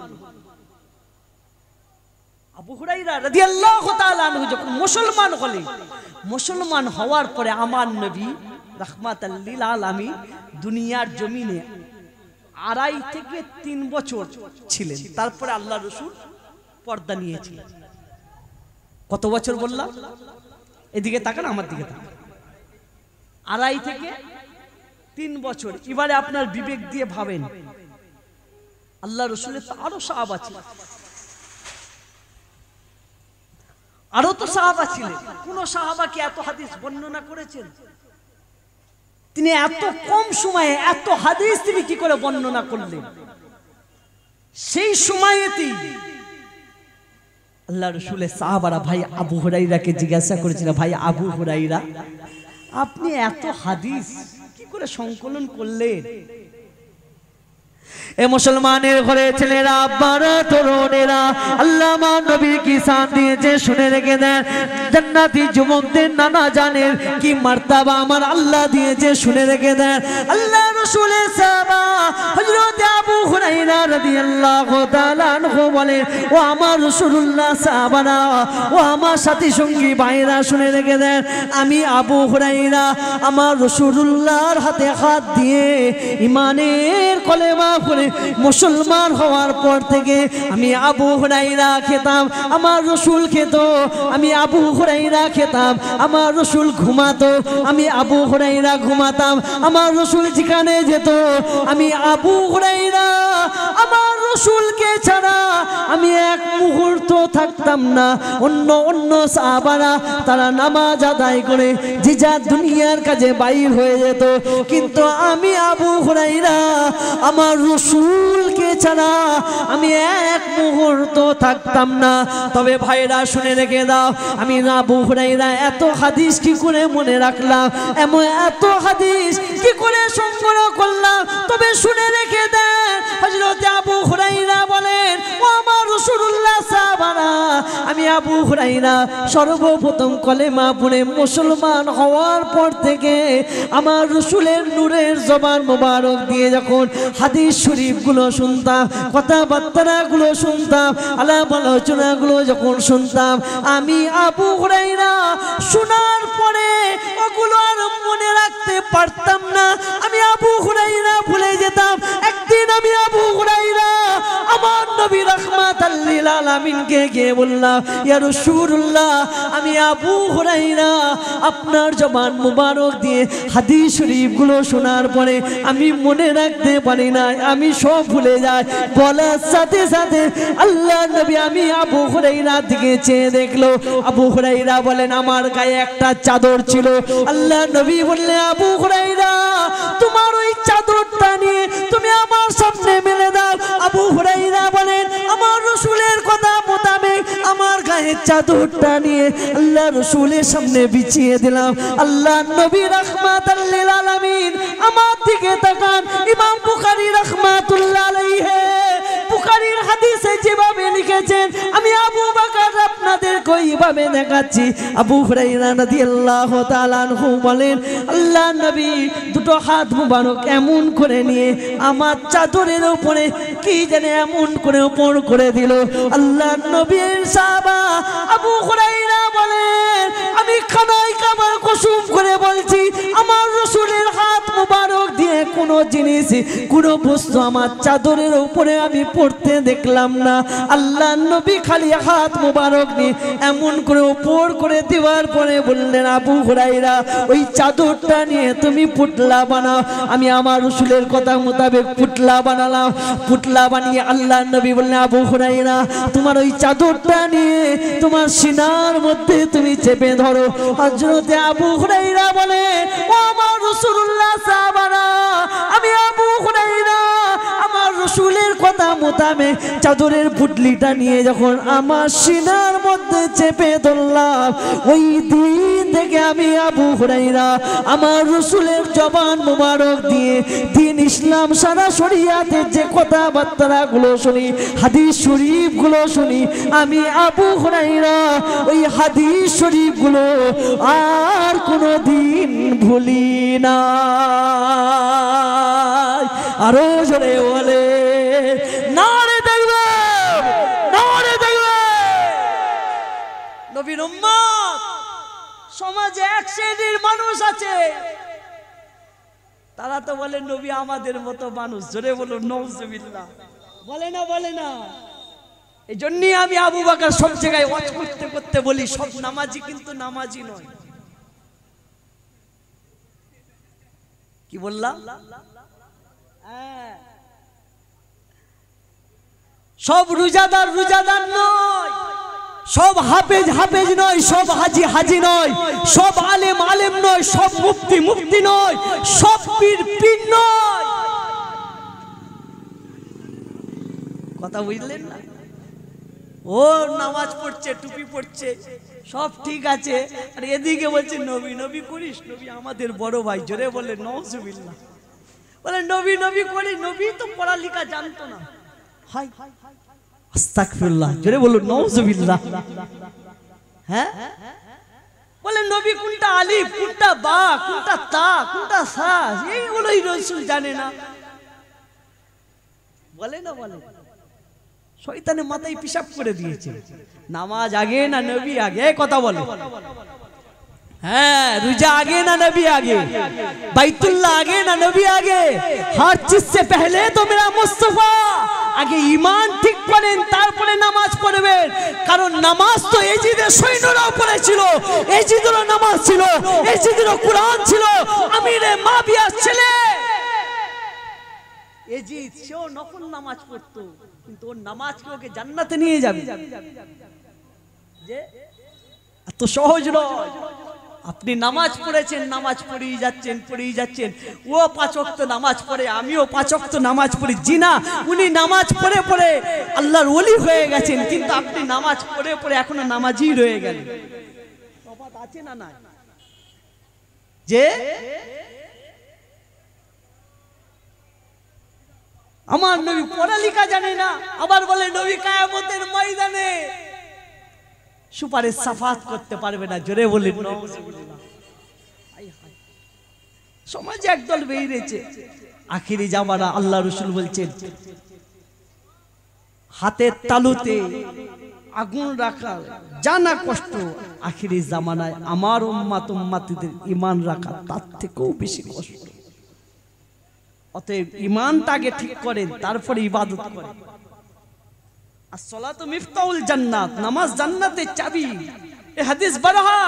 আবু হুরায়রা রাদিয়াল্লাহু তাআলা আনহু যখন মুসলমান হলেন মুসলমান হওয়ার পরে আমার নবী রাহমাতাল লিল আলামিন দুনিয়ার জমিনে 2.5 থেকে 3 বছর ছিলেন, তারপরে আল্লাহ রসুল পর্দা নিয়েছিলেন। কত বছর বললাম? এদিকে তাকান, আমার দিকে তাকান। 2.5 থেকে 3 বছর। এবারে আপনার বিবেক দিয়ে ভাবেন, আল্লাহ রসুলের তো আরো সাহাবা ছিলেন, আরো তো সাহাবা ছিলেন। কোন সাহাবা কি এত হাদিস বর্ণনা করেছেন? তিনি এত কম সময়ে এত হাদিস তিনি কি করে বর্ণনা করলেন? সেই সময়েতেই আল্লাহ রসুলের সাহাবারা ভাই আবু হুরাইরাকে জিজ্ঞাসা করেছিল, ভাই আবু হুরাইরা, আপনি এত হাদিস কি করে সংকলন করলেন? এ মুসলমানের ঘরে ছেলেরা, আব্বারা, তরুণেরা, আল্লাহ আমার নবীর কি শান দিয়েছে শুনে রেখে দেন। জান্নাতি যুবকদের নানা জানের কি মার্তাবা আমার আল্লাহ দিয়েছে শুনে রেখে দেন। আল্লাহ রাসূলের সাহাবা হযরত আবু হুরায়রা রাদিয়াল্লাহু তাআলা আনহু বলেন, ও আমার রাসূলুল্লাহ সাহাবারা, ও আমার সাথী সঙ্গী ভাইরা শুনে রেখে দেন, আমি আবু হুরায়রা আমার রাসূলুল্লাহর হাতে হাত দিয়ে ঈমানের কলেমা করে মুসলমান হওয়ার পর থেকে আমি আবু হুরায়রা খেতাম, আমার রাসূল খেত, আমি আবু হুরায়রা খেতাম, আমার রাসূল ঘুমাতো, আমি আবু হুরায়রা ঘুমাতাম, আমার রাসূল যেখানে যেত আমি আবু হুরায়রা আমার রাসূলকে ছাড়া আমি এক মুহূর্ত থাকতাম না। অন্য সাহাবারা তারা নামাজ আদায় করে যে যা দুনিয়ার কাজে বাইর হয়ে যেত, কিন্তু আমি আবু হুরায়রা আমার রাসূলকে ছাড়া আমি এক মুহূর্ত থাকতাম না। তবে ভাইরা শুনে রেখে দাও, আমি আবু হুরায়রা এত হাদিস কি করে মনে রাখলাম, এত হাদিস কি করে সংগ্রহ করলাম? তবে শুনে রেখে দেন, হযরত আবু হুরায়রা বলেন, ও আমার রাসূলুল্লাহ সাহাবারা, আমি আবু হুরায়রা সর্বপ্রথম কলেমা পড়ে মুসলমান হওয়ার পর থেকে আমার রাসূলের নূরের জবান মোবারক দিয়ে যখন হাদিস শরীফ গুলো শুনতাম, কথাবার্তা গুলো শুনতাম, আলাপ আলোচনা গুলো যখন শুনতাম, আমি আবু হুরায়রা শোনার পরে ওগুলো আর মনে রাখতে পারতাম না। আমি আবু হুরায়রা ভুলে যেতাম। একদিন আমি আবু হুরায়রা আমার নবী রাহমাতাল লিল আলামিনকে গিয়ে বললাম, ইয়া রাসূলুল্লাহ, আমি আবু হুরায়রা আপনার জবান মুবারক দিয়ে হাদিস শরীফ গুলো শোনার পরে আমি মনে রাখতে পারি না, আমি সব ভুলে যাই। বলার সাথে সাথে আল্লাহ নবী আমি আবু হুরায়রা দিকে চেয়ে দেখলো। আবু হুরায়রা বলেন, আমার গায়ে একটা চাদর ছিল। আল্লাহ নবী বললেন, আবু হুরায়রা, তোমার ওই চাদরটা নিয়ে তুমি আমার সামনে মেলে দাও। আবু হুরায়রা বলেন, আমার রাসূলের কথা মোতাবেক আমার গায়ের চাদরটা নিয়ে আল্লাহ রাসূলের সামনে বিছিয়ে দিলাম। আল্লাহ নবী রাহমাতাল লিল আলামিন আমার দিকে তাকান। ইমাম বুখারী রাহমাতুল্লাহ আলাইহি বুখারীর হাদিসে যেভাবে লিখেছেন, আমি আবু বকর আপনাদেরকে এইভাবে দেখাচ্ছি। আবু হুরায়রা রাদিয়াল্লাহু তাআলা আনহু বলেন, আল্লাহ নবী দুটো হাত মুবারক এমন করে নিয়ে আমার চাদরের উপরে কি জানে এমন করে উপর করে দিল। আল্লাহ নবীর সাহাবা আবু হুরায়রা বলেন, আমি খানায় কাবার কসম করে বলছি, আমার রাসূলের হাত মুবারক দিয়ে কোনো জিনিস কোনো বস্তু আমার চাদরের উপরে আমি পড়তে দেখলাম না। আল্লাহ নবী খালি হাত মুবারক নিয়ে এমন করে উপর করে দেওয়ার পরে বললেন, আবু হুরায়রা, ওই চাদরটা নিয়ে তুমি পুতলা বানাও। আমি আমার রাসূলের কথা মোতাবেক পুতলা বানালাম। পুতলা বানিয়ে আল্লাহ নবী বললেন, আবু হুরায়রা, তোমার ওই চাদরটা নিয়ে তোমার সিনার মধ্যে তুমি চেপে ধরো। হযরত আবু হুরায়রা বলে, ও আমার রাসূলুল্লাহ সাহাবারা, আমি আবু হুরায়রা আমার রাসূলের কথা মোতাবেক চাদরের পুটলিটা নিয়ে যখন আমার সিনার মধ্যে চেপে ধরলাম, ওই দিন থেকে আমি আবু হুরায়রা আমার রাসূলের জবান মুবারক দিয়ে দিন ইসলাম সারা শরিয়াতের যে কথাবার্তা গুলো শুনি, হাদিস শরীফ গুলো শুনি, আমি আবু হুরায়রা ওই হাদিস শরীফ গুলো আর কোনোদিন ভুলি না। আরো জোরে বলে নারে তাকবীর, নারে তাকবীর। নবীর উম্মত সমাজে এক শ্রেণীর মানুষ আছে, তারা তো বলে নবী আমাদের মতো মানুষ, জোরে বলো নাউজুবিল্লাহ। বলে না, বলে না। এই জন্যই আমি আবু বকর সব জায়গায় ওয়াজ করতে করতে বলি সব নামাজি কিন্তু নামাজি নয়। কি বললাম? সব রোজাদার রোজাদার নয়, সব হাফেজ হাফেজ নয়, সব হাজি হাজি নয়, সব আলেম আলেম নয়, সব মুফতি মুফতি নয়, সব পীর পীর নয়। কথা বুঝলেন না? ও নামাজ পড়ছে, টুপি পড়ছে, সব ঠিক আছে, আর এদিকে বলছে নবী নবী করিস, নবী আমাদের বড় ভাই, জোরে বলে নাউজুবিল্লাহ। বলে নবী নবী করি, নবী তো পড়ালেখা জানতো না। হাই আস্তাগফিরুল্লাহ, জোরে বলো নাউজুবিল্লাহ। হ্যাঁ, বলে নবী কোনটা আলিফ, কোনটা বা, কোনটা তা, কোনটা সা, এইগুলোই রাসূল জানে না। বলে না, বলে শয়তানের মাথায় পিশাব করে দিয়েছে। নামাজ আগে না নবী আগে? কথা বলে। হ্যাঁ, রোজা আগে না নবী आगे, বাইতুল্লাহ आगे ना नबी आगे? हर चीज से पहले तो मेरा मुस्तफा। আগে ঈমান ঠিক করেন, তারপরে নামাজ পড়বেন। কারণ নামাজ তো এজিদের সৈন্যরাও পড়েছিল, এজিদেরও নামাজ ছিল, এজিদেরও কুরআন ছিল। আমিরে মাবিয়ার ছেলে এজিদ, সেও নফল নামাজ পড়তো, কিন্তু ওর নামাজকে ওকে জান্নাতে নিয়ে যাবে যে এত সহজ নয়। আপনি নামাজ পড়েছেন, নামাজ পড়েই যাচ্ছেন, পড়েই যাচ্ছেন। ও 5 ওয়াক্ত নামাজ পড়ে, আমিও 5 ওয়াক্ত নামাজ পড়ি। জি না, উনি নামাজ পড়ে পড়ে আল্লাহর ওলি হয়ে গেছেন, কিন্তু আপনি নামাজ পড়ে পড়ে এখনো নামাজই রয়ে গেলেন। তফাৎ আছে না নাই? যে আমার নবী পড়ালেখা জানে না, আবার বলে নবী কিয়ামতের ময়দানে সুপারিশ সাফাত করতে পারবে না। জোরে বলেন নাউজুবিল্লাহ। সমাজে একদল বেরিয়েছে আখিরি জামানা। আল্লাহ রাসূল বলছেন হাতের তালুতে আগুন রাখা জানা কষ্ট, আখিরি জামানায় আমার উম্মত উম্মতিদের ঈমান রাখা তার থেকেও বেশি কষ্ট। অতএব ঈমানটাকে ঠিক করেন, তারপরে ইবাদত করেন। আসসালাতু মিফতাহুল জান্নাত, নামাজ জান্নাতের চাবি। এই হাদিস বারহা,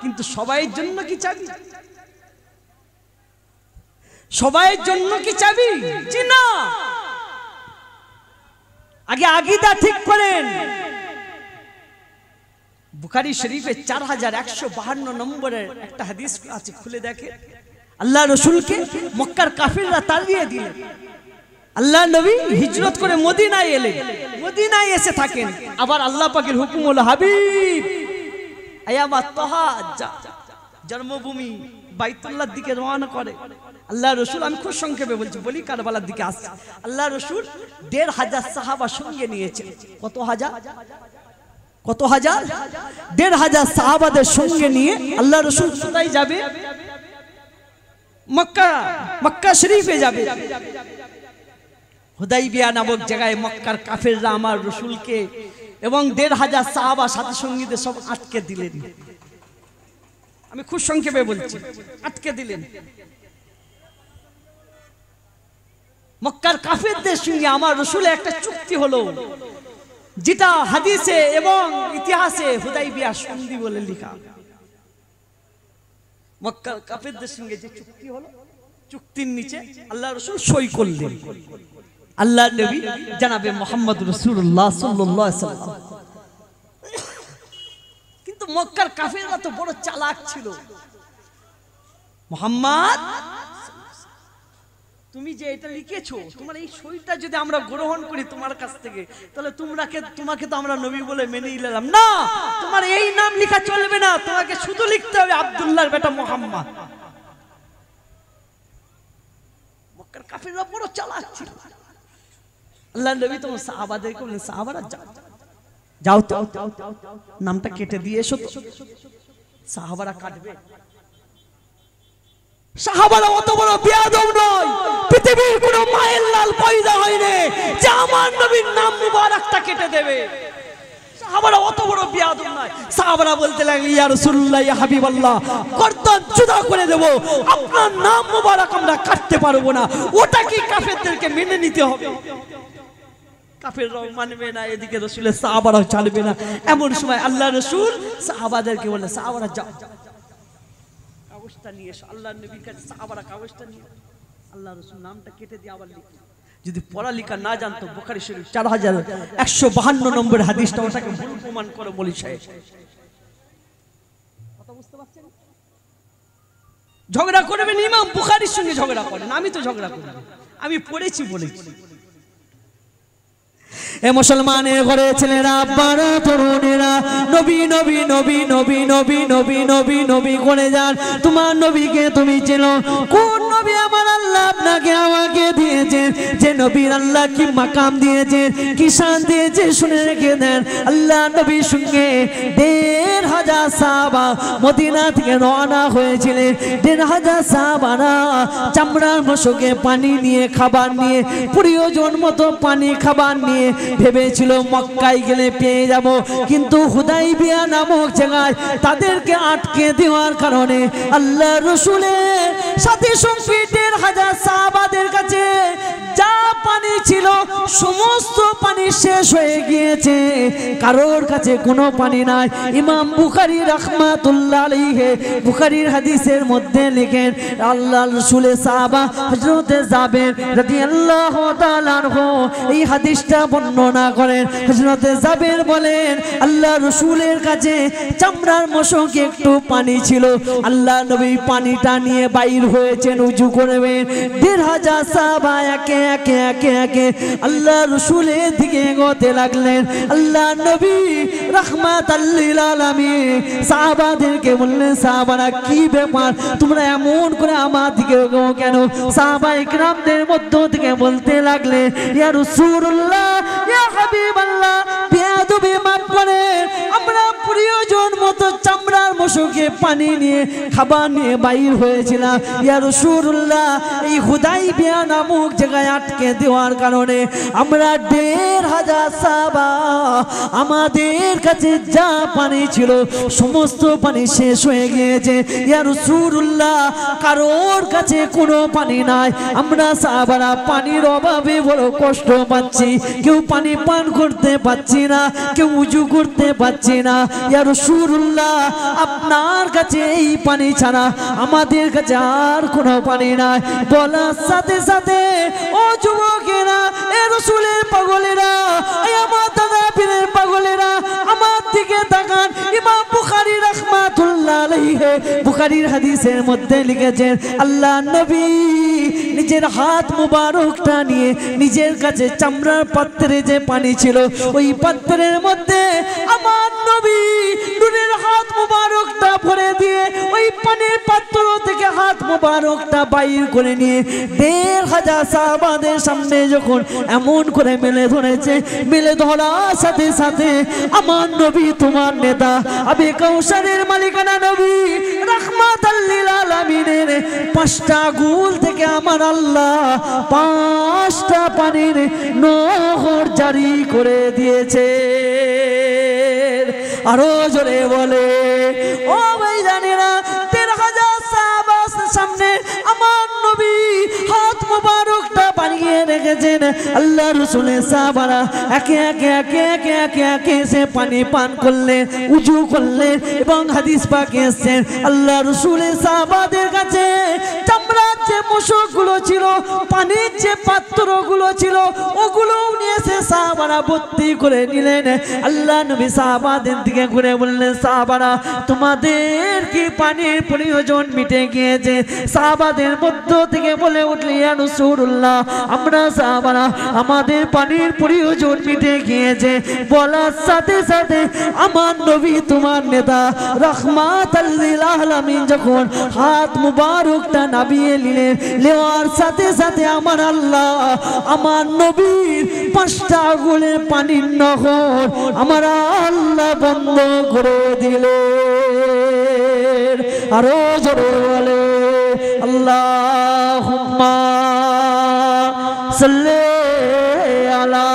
কিন্তু সবাইয়ের জন্য কি চাবি? সবাইয়ের জন্য কি চাবি? জি না। আগে আকীদা ঠিক করেন। বুখারী শরীফে 4152 নম্বরের একটা হাদিস আছে, খুলে দেখেন। আল্লাহ রাসূলকে মক্কার কাফিররা তাড়িয়ে দিলেন। আল্লাহ নবী হিজরত করে মদিনায় এলেন, মদিনায় এসে থাকেন। আবার আল্লাহ পাকের হুকুম হলো হাবিব আয়ামা তাহা জন্মভূমি বাইতুল্লাহর দিকে রওনা করে। আল্লাহ রাসূল, আমি খুব সংক্ষেপে বলছি, বলি কারবালার দিকে আসছে। আল্লাহ রাসূল ১৫০০ সাহাবা সঙ্গে নিয়েছেন। কত হাজার? কত হাজার? ১৫০০ সাহাবাদের সঙ্গে নিয়ে আল্লাহ রাসূল কোথায় যাবে? মক্কা, মক্কা শরীফে যাবে। হুদাইবিয়া নামক জায়গায় মক্কার কাফেররা আমার রাসূলকে এবং ১৫০০ সাহাবা সাথী সঙ্গীদের সব আটকে দিলেন। আমি খুব সংক্ষেপে বলছি, আটকে দিলেন। মক্কার কাফেরদের সঙ্গে আমার রাসূলের একটা চুক্তি হলো, যেটা হাদিসে এবং ইতিহাসে হুদাইবিয়া সন্ধি বলে লেখা। মক্কার কাফেরদের সঙ্গে যে চুক্তি হলো, চুক্তির নিচে আল্লাহ রাসূল সই করলেন। আল্লাহ নবী জনাবে মুহাম্মদ রাসূলুল্লাহ সাল্লাল্লাহু আলাইহি ওয়াসাল্লাম। কিন্তু মক্কার কাফেররা তো বড় চালাক ছিল। মুহাম্মদ, তুমি যে এটা লিখেছো, তোমার এই সইটা যদি আমরা গ্রহণ করি তোমার কাছ থেকে, তাহলে তোমাকে তো আমরা নবী বলে মেনে নিলাম না। তোমার এই নাম লেখা চলবে না, তোমাকে শুধু লিখতে হবে আব্দুল্লাহর বেটা মুহাম্মদ। মক্কার কাফেররা বড় চালাক ছিল। আল্লাহ নবী তো সাহাবাদেরকে বললেন, সাহাবারা যাও তো নামটা কেটে দিয়ে এসো। সাহাবারা কাটবে? সাহাবারা অত বড় বেয়াদব নয়, পৃথিবীর কোন মায়ের লাল পয়দা হয়নি যে আমার নবীর নাম মুবারকটা কেটে দেবে। সাহাবারা অত বড় বিয়াদব নয়। সাহাবারা বলতে লাগলেন, ইয়া রাসূলুল্লাহ, ইয়া হাবিবাল্লাহ, গর্দান জুদা করে দেব, আপনার নাম মোবারক আমরা কাটতে পারবো না। ওটা কি কাফেরদেরকে মেনে নিতে হবে? কাফেররাও মানবে না, এদিকে রাসূলের সাহাবারাও চালবে না। এমন সময় আল্লাহ রাসূল সাহাবাদেরকে বললেন, সাহাবারা যাও, কাগজটা নিয়ে এসো। আল্লাহর নবীর কাছে সাহাবারা কাগজটা নিয়ে, আল্লাহ রাসূল নামটা কেটে দিয়ে আবার লিখে। যদি পড়ালেখা না জানতো, বুখারী শরীফ 4152 নম্বর হাদিসটা, ওটাকে ভুল প্রমাণ করে বলি সাহেব। কথা বুঝতে পারছেন? ঝগড়া করবেন, ইমাম বুখারীর সঙ্গে ঝগড়া করেন, আমি তো ঝগড়া করি, আমি পড়েছি বলেছি। এ মুসলমানের ঘরে ছেলেরা, আব্বারা, তরুণেরা, নবী নবী নবী নবী নবী নবী নবী নবী করে যান। তোমার নবীকে তুমি চেনো? কোন নবী আমার আল্লাহ আপনাকে আমাকে দিয়েছেন, যে নবীর আল্লাহ কি মাকাম দিয়েছেন, কি শান দিয়েছে, শুনে রেখে দেন। আল্লাহ নবীর সঙ্গে ১৫০০ সাহাবা মদিনা থেকে রওনা হয়েছিলেন। ১৫০০ সাহাবারা চামড়ার মশকে পানি নিয়ে, খাবার নিয়ে, প্রয়োজন মতো পানি খাবার নিয়ে ভেবেছিল মক্কায় গেলে পেয়ে যাব, কিন্তু হুদাইবিয়া নামক জায়গায় তাদেরকে আটকে দেওয়ার কারণে আল্লাহ রাসূলের সাথে সঙ্গে ১৫০০ সাহাবাদের কাছে যা পানি ছিল সমস্ত পানি শেষ হয়ে গিয়েছে, কারোর কাছে কোনো পানি নাই। ইমাম বুখারী রাহমাতুল্লাহ আলাইহি বুখারীর হাদিসের মধ্যে লেখেন, আল্লাহ রাসূলের সাহাবা হযরত জাবের রাদিয়াল্লাহু তাআলা আনহু এই হাদিসটা বর্ণনা করেন। হযরত জাবের বলেন, আল্লাহ রাসূলের কাছে চামড়ার মশকে একটু পানি ছিল, আল্লাহ নবী পানিটা নিয়ে বাইর হয়েছেন ওযু করবেন। ১৫০০ সাহাবা একে একে একে একে আল্লাহ রাসূলের দিকে এগোতে লাগলেন। আল্লাহ নবী রাহমাতাল লিল আলামিন সাহাবাদেরকে বললেন, সাহাবারা কি ব্যাপার, তোমরা এমন করে আমার দিকে এগোও কেন? সাহাবায়ে কিরামদের মধ্য থেকে বলতে লাগলেন, ইয়া রাসূলুল্লাহ, ইয়া হাবিবাল্লাহ, বেয়াদবি মাফ করেন, আমরা প্রয়োজন মতো চামড়ার মশকে পানি নিয়ে, খাবার নিয়ে বাইর হয়েছিলাম। ইয়া রাসূলুল্লাহ, এই হুদাইবিয়া নামক জায়গায় আটকে দেওয়ার কারণে আমরা ১৫০০ সাহাবা আমাদের কাছে যা পানি ছিল সমস্ত পানি শেষ হয়ে গিয়েছে। ইয়া রাসূলুল্লাহ, কারোর কাছে কোনো পানি নাই, আমরা সাহাবারা পানির অভাবে বড় কষ্ট পাচ্ছি, কেউ পানি পান করতে পাচ্ছি না, কেউ উযু করতে পাচ্ছি না। ইয়া রাসূলুল্লাহ, আপনার কাছে এই পানি ছাড়া আমাদের কাছে আর কোনো পানি নাই। বলার সাথে সাথে, ও যুবকেরা, এ রাসূলের পাগলেরা, এই আমার দাদা পীরের পাগলেরা, আমার দিকে তাকান। ইমাম বুখারী রাহমাতুল্লাহ আলাইহি বুখারীর হাদিসের মধ্যে লিখেছেন, আল্লাহ নবী নিজের হাত মুবারকটা নিয়ে নিজের কাছে চামড়ার পাত্রে যে পানি ছিল ওই পাত্রের মধ্যে আমার নবী নূরের হাত মুবারকটা ভরে দিয়ে ওই পানির পাত্র থেকে হাত মুবারকটা বাইর করে নিয়ে ১৫০০ সাহাবাদের সামনে যখন এমন করে মেলে ধরেছে, মেলে ধরার সাথে সাথে আমার নবী, তোমার নেতা, আবে কাউসারের মালিকানা নবী রাহমাতাল লিল আলামিনের ৫টা আঙ্গুল থেকে আমার আল্লাহ ৫টা পানির নহর জারি করে দিয়েছে। আরো জোরে বলে, ও ভাই জানেরা, ১৫০০ সাহাবার সামনে আমার নবী হাত মুবারকটা বানিয়ে রেখেছেন। আল্লাহ রাসূলের সাহাবারা একে একে একে একে একে একে সে পানি পান করলেন, উযু করলেন, এবং হাদিস পাকে এসেছে আল্লাহ রাসূলের সাহাবাদের কাছে চামড়ার যে মশকগুলো ছিল, পানির যে পাত্রগুলো ছিল, ওগুলো নিয়ে এসে সাহাবারা ভর্তি করে নিলেন। আল্লাহ নবী সাহাবাদের দিকে ঘুরে বললেন, সাহাবারা, তোমাদের কি পানির প্রয়োজন মিটে গিয়েছে? সাহাবাদের মধ্য থেকে বলে উঠলেন, ইয়া রাসূলুল্লাহ, আমরা সাহাবারা আমাদের পানির প্রয়োজন মিটে গিয়েছে। বলার সাথে সাথে আমার নবী, তোমার নেতা রাহমাতাল লিল আলামিন যখন হাত মুবারকটা নাবিয়ে নিলেন, নেওয়ার সাথে সাথে আমার আল্লাহ আমার নবীর ৫টা আঙ্গুলের পানির নহর আমার আল্লাহ বন্ধ করে দিলেন। আরো জোরে বলে, আল্লাহুম্মা সাল্লি আলা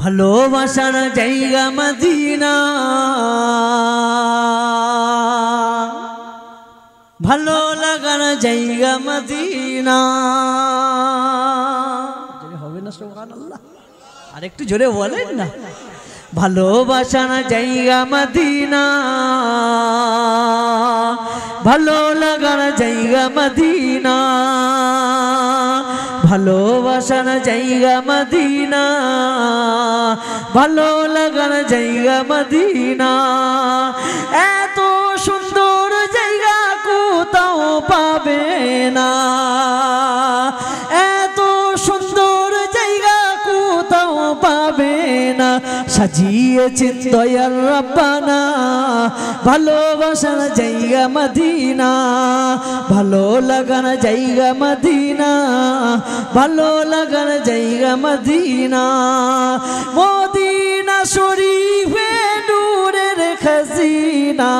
ভালোবাসার জায়গা মদিনা, ভালো লাগার জায়গা মদিনা। হবে না সুবহানাল্লাহ? আর একটু জোরে বলেন না। ভালোবাসার জায়গা মদিনা, ভালো লাগার জায়গা মদিনা, ভালোবাসার জায়গা মদিনা, ভালো লাগার জায়গা মদিনা। এত সুন্দর জায়গা কোথাও পাবে না, এত সুন্দর জায়গা কোথাও পাবে না। সাজিয়েছেন দয়াল রব্বানা ভালোবাসার জায়গা মদিনা, ভালো লাগার জায়গা মদিনা, ভালো লাগার জায়গা মদিনা। মদিনা শরীফে নূরের খাজিনা,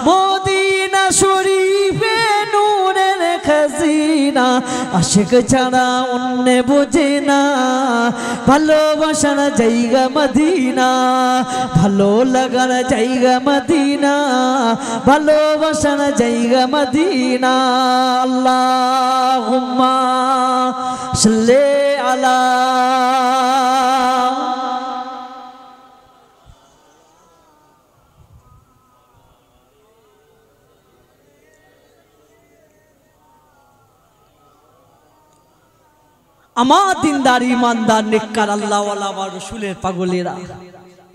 মদিনা শরীফে নূরের খাজিনা। আশিক ছাড়া অন্য বোঝে না ভালোবাসার জায়গা মদিনা, ভালো লাগার জায়গা মদিনা, ভালোবাসার জায়গা মদিনা। আল্লাহুম্মা সাল্লি আলা আমার দিনদার ইমানদার নেককার আল্লাহওয়ালা আমার রসুলের পাগলেরা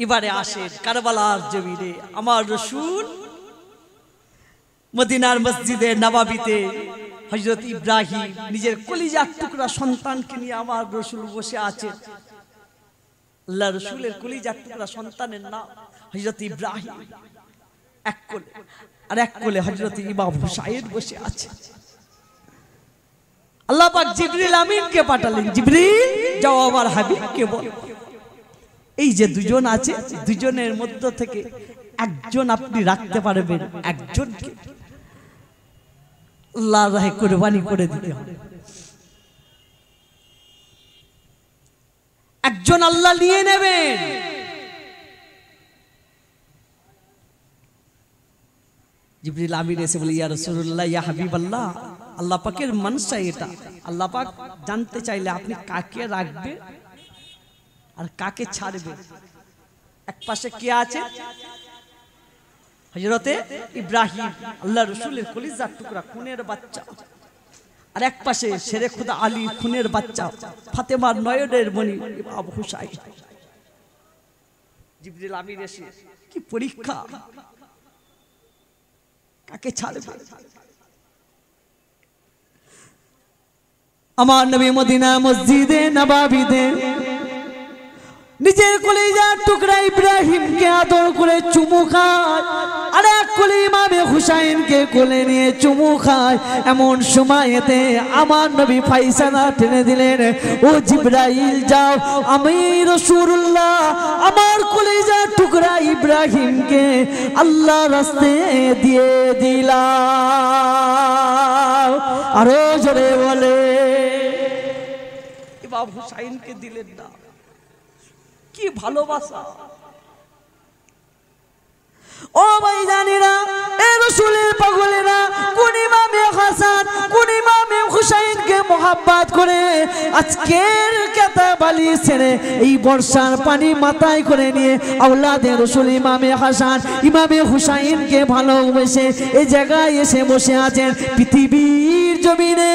এবারে আসেন কারবালার জমিনে। আমার রসুল মদিনার মসজিদে নববীতে হযরত ইব্রাহিম নিজের কলিজার টুকরা সন্তানকে নিয়ে আমার রসুল বসে আছেন। আল্লাহ রসুলের কলিজার টুকরা সন্তানের নাম হযরত ইব্রাহিম, এক কোলে, আর এক কোলে হযরত ইমাম হুসাইন বসে আছে। আল্লাহ পাক জিবরিল আমিনকে পাঠালেন, জিবরিল যাও আমার হাবিবকে বল এই যে দুজন আছে দুজনের মধ্য থেকে একজন আপনি রাখতে পারবেন, একজনকে আল্লাহর রাহে কুরবানি করে দিতে হবে। একজন আল্লাহ নিয়ে নেবেন। জিবরিল আমিন এসে বলে ইয়া রাসূলুল্লাহ ইয়া হাবিবাল্লাহ, আল্লাহ পাকের মানসা এটা। আল্লাহ পাক জানতে চাইলে আপনি কাকে রাখবে আর কাকে ছাড়বে। এক পাশে কে আছে? হযরতে ইব্রাহিম আল্লাহ রসুলের কলিজার টুকরা খুনের বাচ্চা, আর এক পাশে শেরে খুদা আলী খুনের বাচ্চা ফাতেমার নয়নের মণি ইমাম হুসাইন। জিবরিল আমিন এসে কি পরীক্ষা, কাকে ছাড়বে? আমার নবী মদিনা মসজিদে নববীতে নিজের কলিজার টুকরা ইব্রাহিমকে আদর করে চুমু খায়, আর এক কোলে ইমামে হুসাইনকে কোলে নিয়ে চুমু খায়। এমন সময়তে আমার নবী ফাইসালা টেনে দিলেন, ও জিবরাইল যাও, আমি রাসূলুল্লাহ আমার কলিজার টুকরা ইব্রাহিমকে আল্লাহর রাস্তায় দিয়ে দিলাম। আরো জোরে বলে ইমাম হুসাইনকে দিলেন না। কি ভালোবাসা! ও ভাইজানেরা, এ রাসূলের পাগলেরা, কোন ইমামে হাসান কোন ইমামে হুসাইনকে মোহাব্বত করে আজকের কেতাবালি ছেড়ে এই বর্ষার পানি মাথায় করে নিয়ে আওলাদে রাসূল ইমামে হাসান ইমামে হুসাইনকে ভালোবেসে এই জায়গায় এসে বসে আছেন। পৃথিবীর জমিনে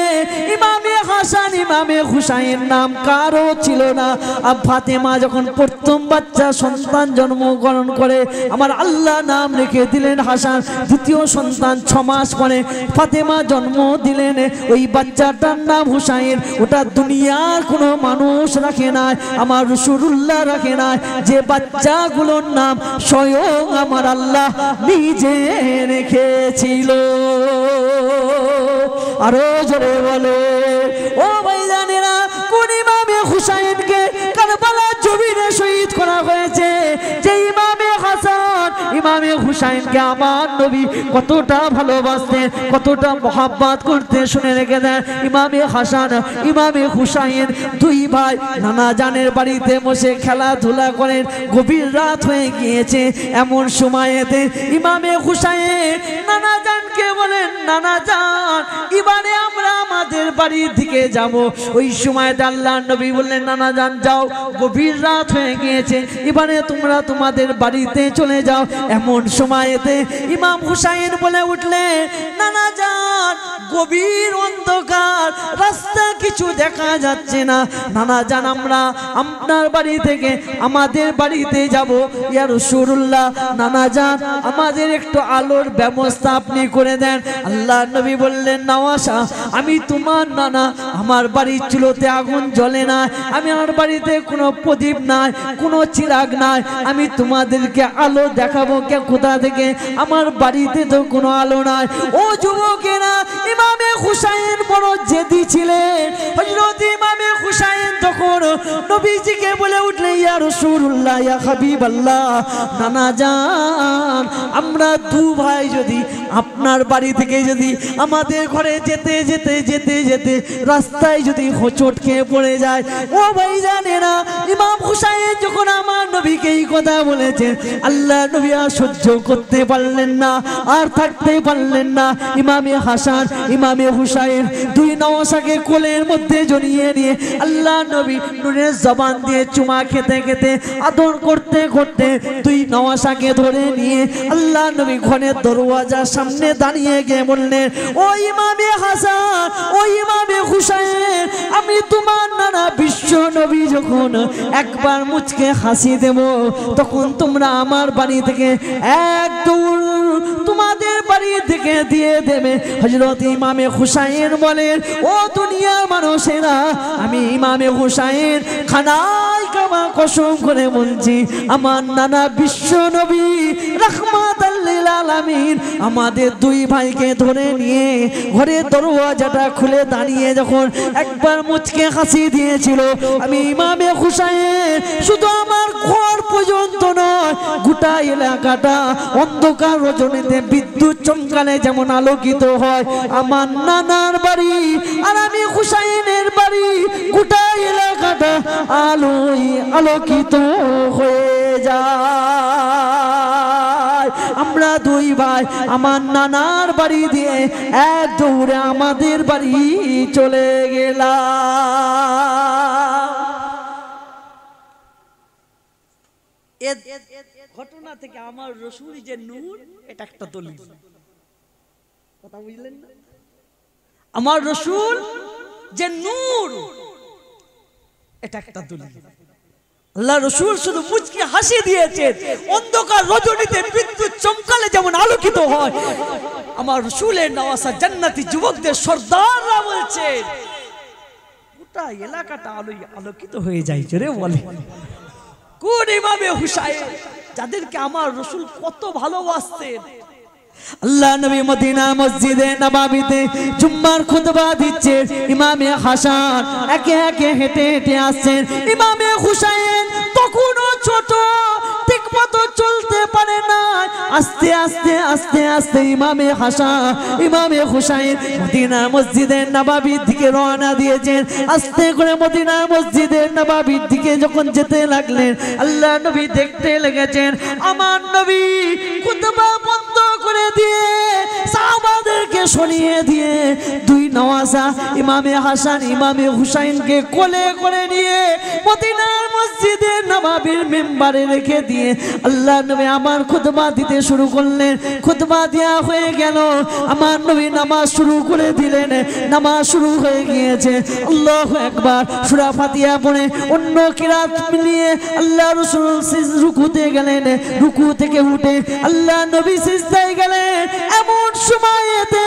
ইমামে হাসান ইমামে হুসাইন নাম কারো ছিল না। আর ফাতেমা যখন প্রথম বাচ্চা সন্তান জন্মগ্রহণ করে আমার আল্লাহ নাম রেখে দিলেন হাসান। দ্বিতীয় সন্তান 6 মাস পরে ফাতেমা জন্ম দিলেন, ওই বাচ্চাটার নাম হুসাইন। ওটা দুনিয়ার কোনো মানুষ রাখে নাই, আমার রাসূলুল্লাহ রাখে নাই। যে বাচ্চাগুলোর নাম স্বয়ং আমার আল্লাহ নিজে রেখেছিল। আরো জোরে বলে ও ভাইজানেরা, কোন ইমামে হুসাইনকে কারবালার জমিনে শহীদ করা হয়েছে? যে ইমামে হাসান ইমামে হুসাইনকে আমার নবী কতটা ভালোবাসতেন, কতটা মোহাব্বত করতে শুনে রেখে দেন। ইমামে হাসান ইমামে হুসাইন দুই ভাই নানা জানের বাড়িতে বসে খেলাধুলা করেন। গভীর রাত হয়ে গিয়েছে, এমন সময়েতে ইমামে হুসাইন নানা জানকে বলেন, নানা জান এবারে আমরা আমাদের বাড়ির দিকে যাব। ওই সময়তে আল্লাহর নবী বললেন, নানা জান যাও, গভীর রাত হয়ে গিয়েছে, এবারে তোমরা তোমাদের বাড়িতে চলে যাও। এমন সময়েতে ইমাম হুসাইন বলে উঠলেন, নানা জান গভীর অন্ধকার, রাস্তা কিছু দেখা যাচ্ছে না, নানা জান আমরা আপনার বাড়ি থেকে আমাদের বাড়িতে যাব। ইয়া রাসূলুল্লাহ নানা জান আমাদের একটু আলোর ব্যবস্থা আপনি করে দেন। আল্লাহর নবী বললেন, নওয়াসা আমি তোমার নানা, আমার বাড়ির চুলোতে আগুন জ্বলে না, আমি আমার বাড়িতে কোনো প্রদীপ নাই, কোনো চিরাগ নাই, আমি তোমাদেরকে আলো দেখাবো কে কোথা থেকে, আমার বাড়িতে তো কোনো আলো নাই। ও যুবকেরা, ইমামে হুসাইন বড় জেদি ছিলেন। হযরত ইমামে হুসাইন তখন নবীজিকে বলে উঠলেন, ইয়া রাসূলুল্লাহ ইয়া হাবিবাল্লাহ, নানা জান আমরা দু ভাই যদি আপনার বাড়ি থেকে যদি আমাদের ঘরে যেতে যেতে যেতে যেতে রাস্তায় যদি হোঁচট খেয়ে পড়ে যায়, ও ভাই জানেরা ইমাম হুসাইন যখন আমার নবীকে এই কথা বলেছেন, আল্লাহ নবী আর সহ্য করতে পারলেন না, আর থাকতে পারলেন না। ইমামে হাসান ইমামে হুসাইন দুই নওয়াসাকে কোলের মধ্যে জড়িয়ে নিয়ে আল্লাহ নবী নুনের জবান দিয়ে চুমা খেতে খেতে আদর করতে করতে দুই নওয়াসাকে ধরে নিয়ে আল্লাহ নবী ঘরের দরওয়াজার সামনে দাঁড়িয়ে গিয়ে বললেন, ও ইমামে হাসান ও ইমামে হুসাইন, আমি তোমার নানা বিশ্ব নবী যখন একবার মুচকে হাসি দেব, তখন তোমরা আমার বাড়ি থেকে এক দৌড় তোমাদের বাড়ি থেকে দিয়ে দেবে। হযরত ইমামে হুসাইন বলেন, ও দুনিয়ার মানুষেরা, আমি ইমামে হুসাইন খানায় কাবা কসম করে বলছি, আমার নানা বিশ্ব নবী রাহমাতাল লিল আলামিন আমাদের দুই ভাইকে ধরে নিয়ে ঘরের দরওয়াজাটা খুলে দাঁড়িয়ে যখন একবার মুচকে হাসি দিয়েছিল, আমি ইমামে হুসাইন শুধু আমার ঘর পর্যন্ত নয়, গোটা এলাকাটা অন্ধকার রজনীতে বিদ্যুৎ চমকালে যেমন আলোকিত হয়, আমার নানার বাড়ি আর আমি হুসাইনের বাড়ি, গোটা এলাকাটা আলোয় আলোকিত হয়ে যায়। আমরা দুই ভাই আমার নানার বাড়ি দিয়ে এক দৌড়ে আমাদের বাড়ি চলে গেলাম। ঘটনা থেকে আমার রসুল যে নূর, এটা একটা দলিল। কথা বুঝলেন না? আমার রসুল যে নূর, এটা একটা দলিল। আল্লাহ রসুল শুধু মুচকি হাসি দিয়েছেন, অন্ধকার রজনীতে বিদ্যুৎ চমকালে যেমন আলোকিত হয়, আমার রসুলের নওয়াসা জান্নাতি যুবকদের সর্দাররা বলছেন গোটা এলাকাটা আলোয় আলোকিত হয়ে যায়। জোরে বলে কোন ইমামে হুসাইন, যাদেরকে আমার রসুল কত ভালোবাসতেন। আল্লাহ নবী মদিনা মসজিদে নববীতে জুম্মার খুতবা দিচ্ছেন, ইমামে হাসান একে একে হেঁটে হেঁটে আসছেন। ইমামে হুসাইন তখনও ছোট, ঠিকমতো চলতে পারে না, আস্তে আস্তে আস্তে আস্তে ইমামে হাসান ইমামে হুসাইন মদিনা মসজিদের নববীর দিকে রওনা দিয়েছেন। আস্তে করে মদিনা মসজিদের নববীর দিকে যখন যেতে লাগলেন, আল্লাহ নবী দেখতে লেগেছেন আমার নবী খুতবা বন্ধ করে দিয়ে সাহাবাদেরকে শুনিয়ে দিয়ে দুই নওয়াসা ইমামে হাসান ইমামে হুসাইনকে কোলে করে নিয়ে মদিনার মসজিদের নববীর মিম্বারে রেখে দিয়ে আল্লাহ নবী আমার খুতবা দিতে শুরু করলেন। খুতবা দেওয়া হয়ে গেল, আমার নবী নামাজ শুরু করে দিলেন। নামাজ শুরু হয়ে গিয়েছে, আল্লাহু আকবার সূরা ফাতিহা পড়ে অন্য কিরাত মিলিয়ে আল্লাহ রাসূল রুকুতে গেলেন। রুকু থেকে উঠে আল্লাহ নবী সিজদায় গেলেন। এমন সময়তে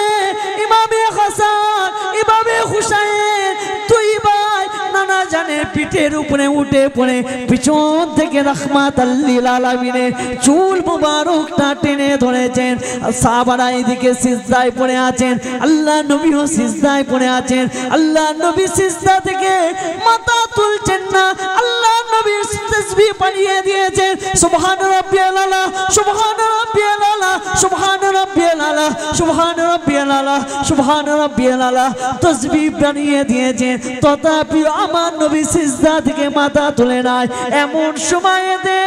ইমামে হাসান ইমামে হুসাইন দুই ভাই নানা জানের পিঠ পিঠের উপরে উঠে পড়ে পিছন থেকে রাহমাতাল লিল আলামিনের চুল মুবারকটা টেনে ধরেছেন। সাহাবারা এদিকে সিজদায় পড়ে আছেন, আল্লাহ নবীও সিজদায় পড়ে আছেন। আল্লাহ নবী সিজদা থেকে মাথা তুলছেন না, আল্লাহ নবী তাসবিহ বানিয়ে দিয়েছেন, সুবহান রাব্বিয়াল আলা, সুবহান রাব্বিয়াল আলা, সুবহান রাব্বিয়াল আলা, সুবহান রাব্বিয়াল আলা, সুবহান রাব্বিয়াল আলা তাসবিহ বানিয়ে দিয়েছেন। তথাপি আমার নবী সিজদা থেকে মাথা তুলে নাই। এমন সময়েতে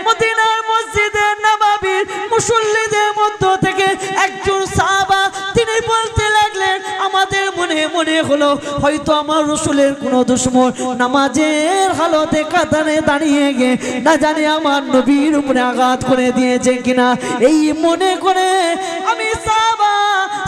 মদিনার মসজিদে নববীর মুসল্লিদের মধ্য থেকে একজন সাহাবা তিনি বলতে লাগলেন, আমাদের মনে মনে হলো হয়তো আমার রাসূলের কোনো দুশমন নামাজের হালতে কাতারে দাঁড়িয়ে গিয়ে না জানি আমার নবীর উপরে আঘাত করে দিয়েছে কিনা। এই মনে করে আমি সাহাবা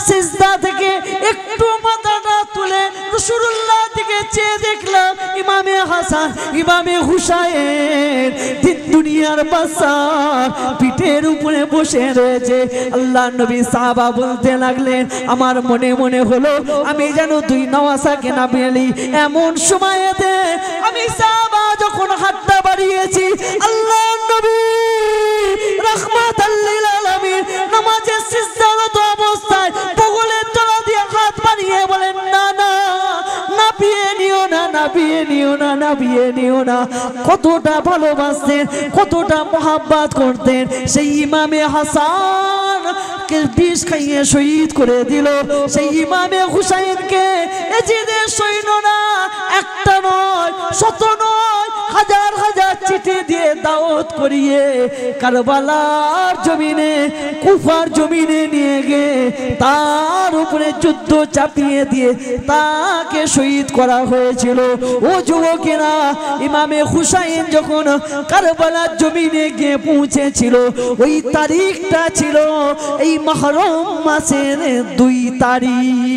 সিজদা থেকে একটু মাথাটা তুলে রাসূলুল্লাহ দিকে চেয়ে দেখলাম ইমামে হাসান ইমামে হুসাইন তিন দুনিয়ার বাদশাহ পিঠের উপরে বসে রয়েছে। আল্লাহ নবী সাহাবা বলতে লাগলেন, আমার মনে মনে হলো আমি যেন দুই নওয়াসাকে না পেলি। এমন সময়েতে আমি সাহাবা যখন হাতটা বাড়িয়েছি, আল্লাহ নবী রাহমাতাল লিল আলামিন নামাজের সিজদারত অবস্থায় বগলের তলা দিয়ে হাত বাড়িয়ে বলেন, না না নাবিয়ে নিও না, নাবিয়ে নিও না, নাবিয়ে নিও না। কতটা ভালোবাসতেন, কতটা মোহাব্বত করতেন। সেই ইমামে হাসান কে বিষ খাইয়ে শহীদ করে দিল, সেই ইমামে হুসাইনকে এজিদের সৈন্যরা একটা নয় শত নয় হাজার হাজার চিঠি দিয়ে দাওয়াত করিয়ে কারবালার জমিনে কুফার জমিনে নিয়ে গিয়ে তার উপরে যুদ্ধ চাপিয়ে দিয়ে তাকে শহীদ করা হয়েছিল। ও যুবকেরা, ইমামে হুসাইন যখন কারবালার জমিনে গিয়ে পৌঁছেছিল, ওই তারিখটা ছিল এই মুহররম মাসের 2 তারিখ।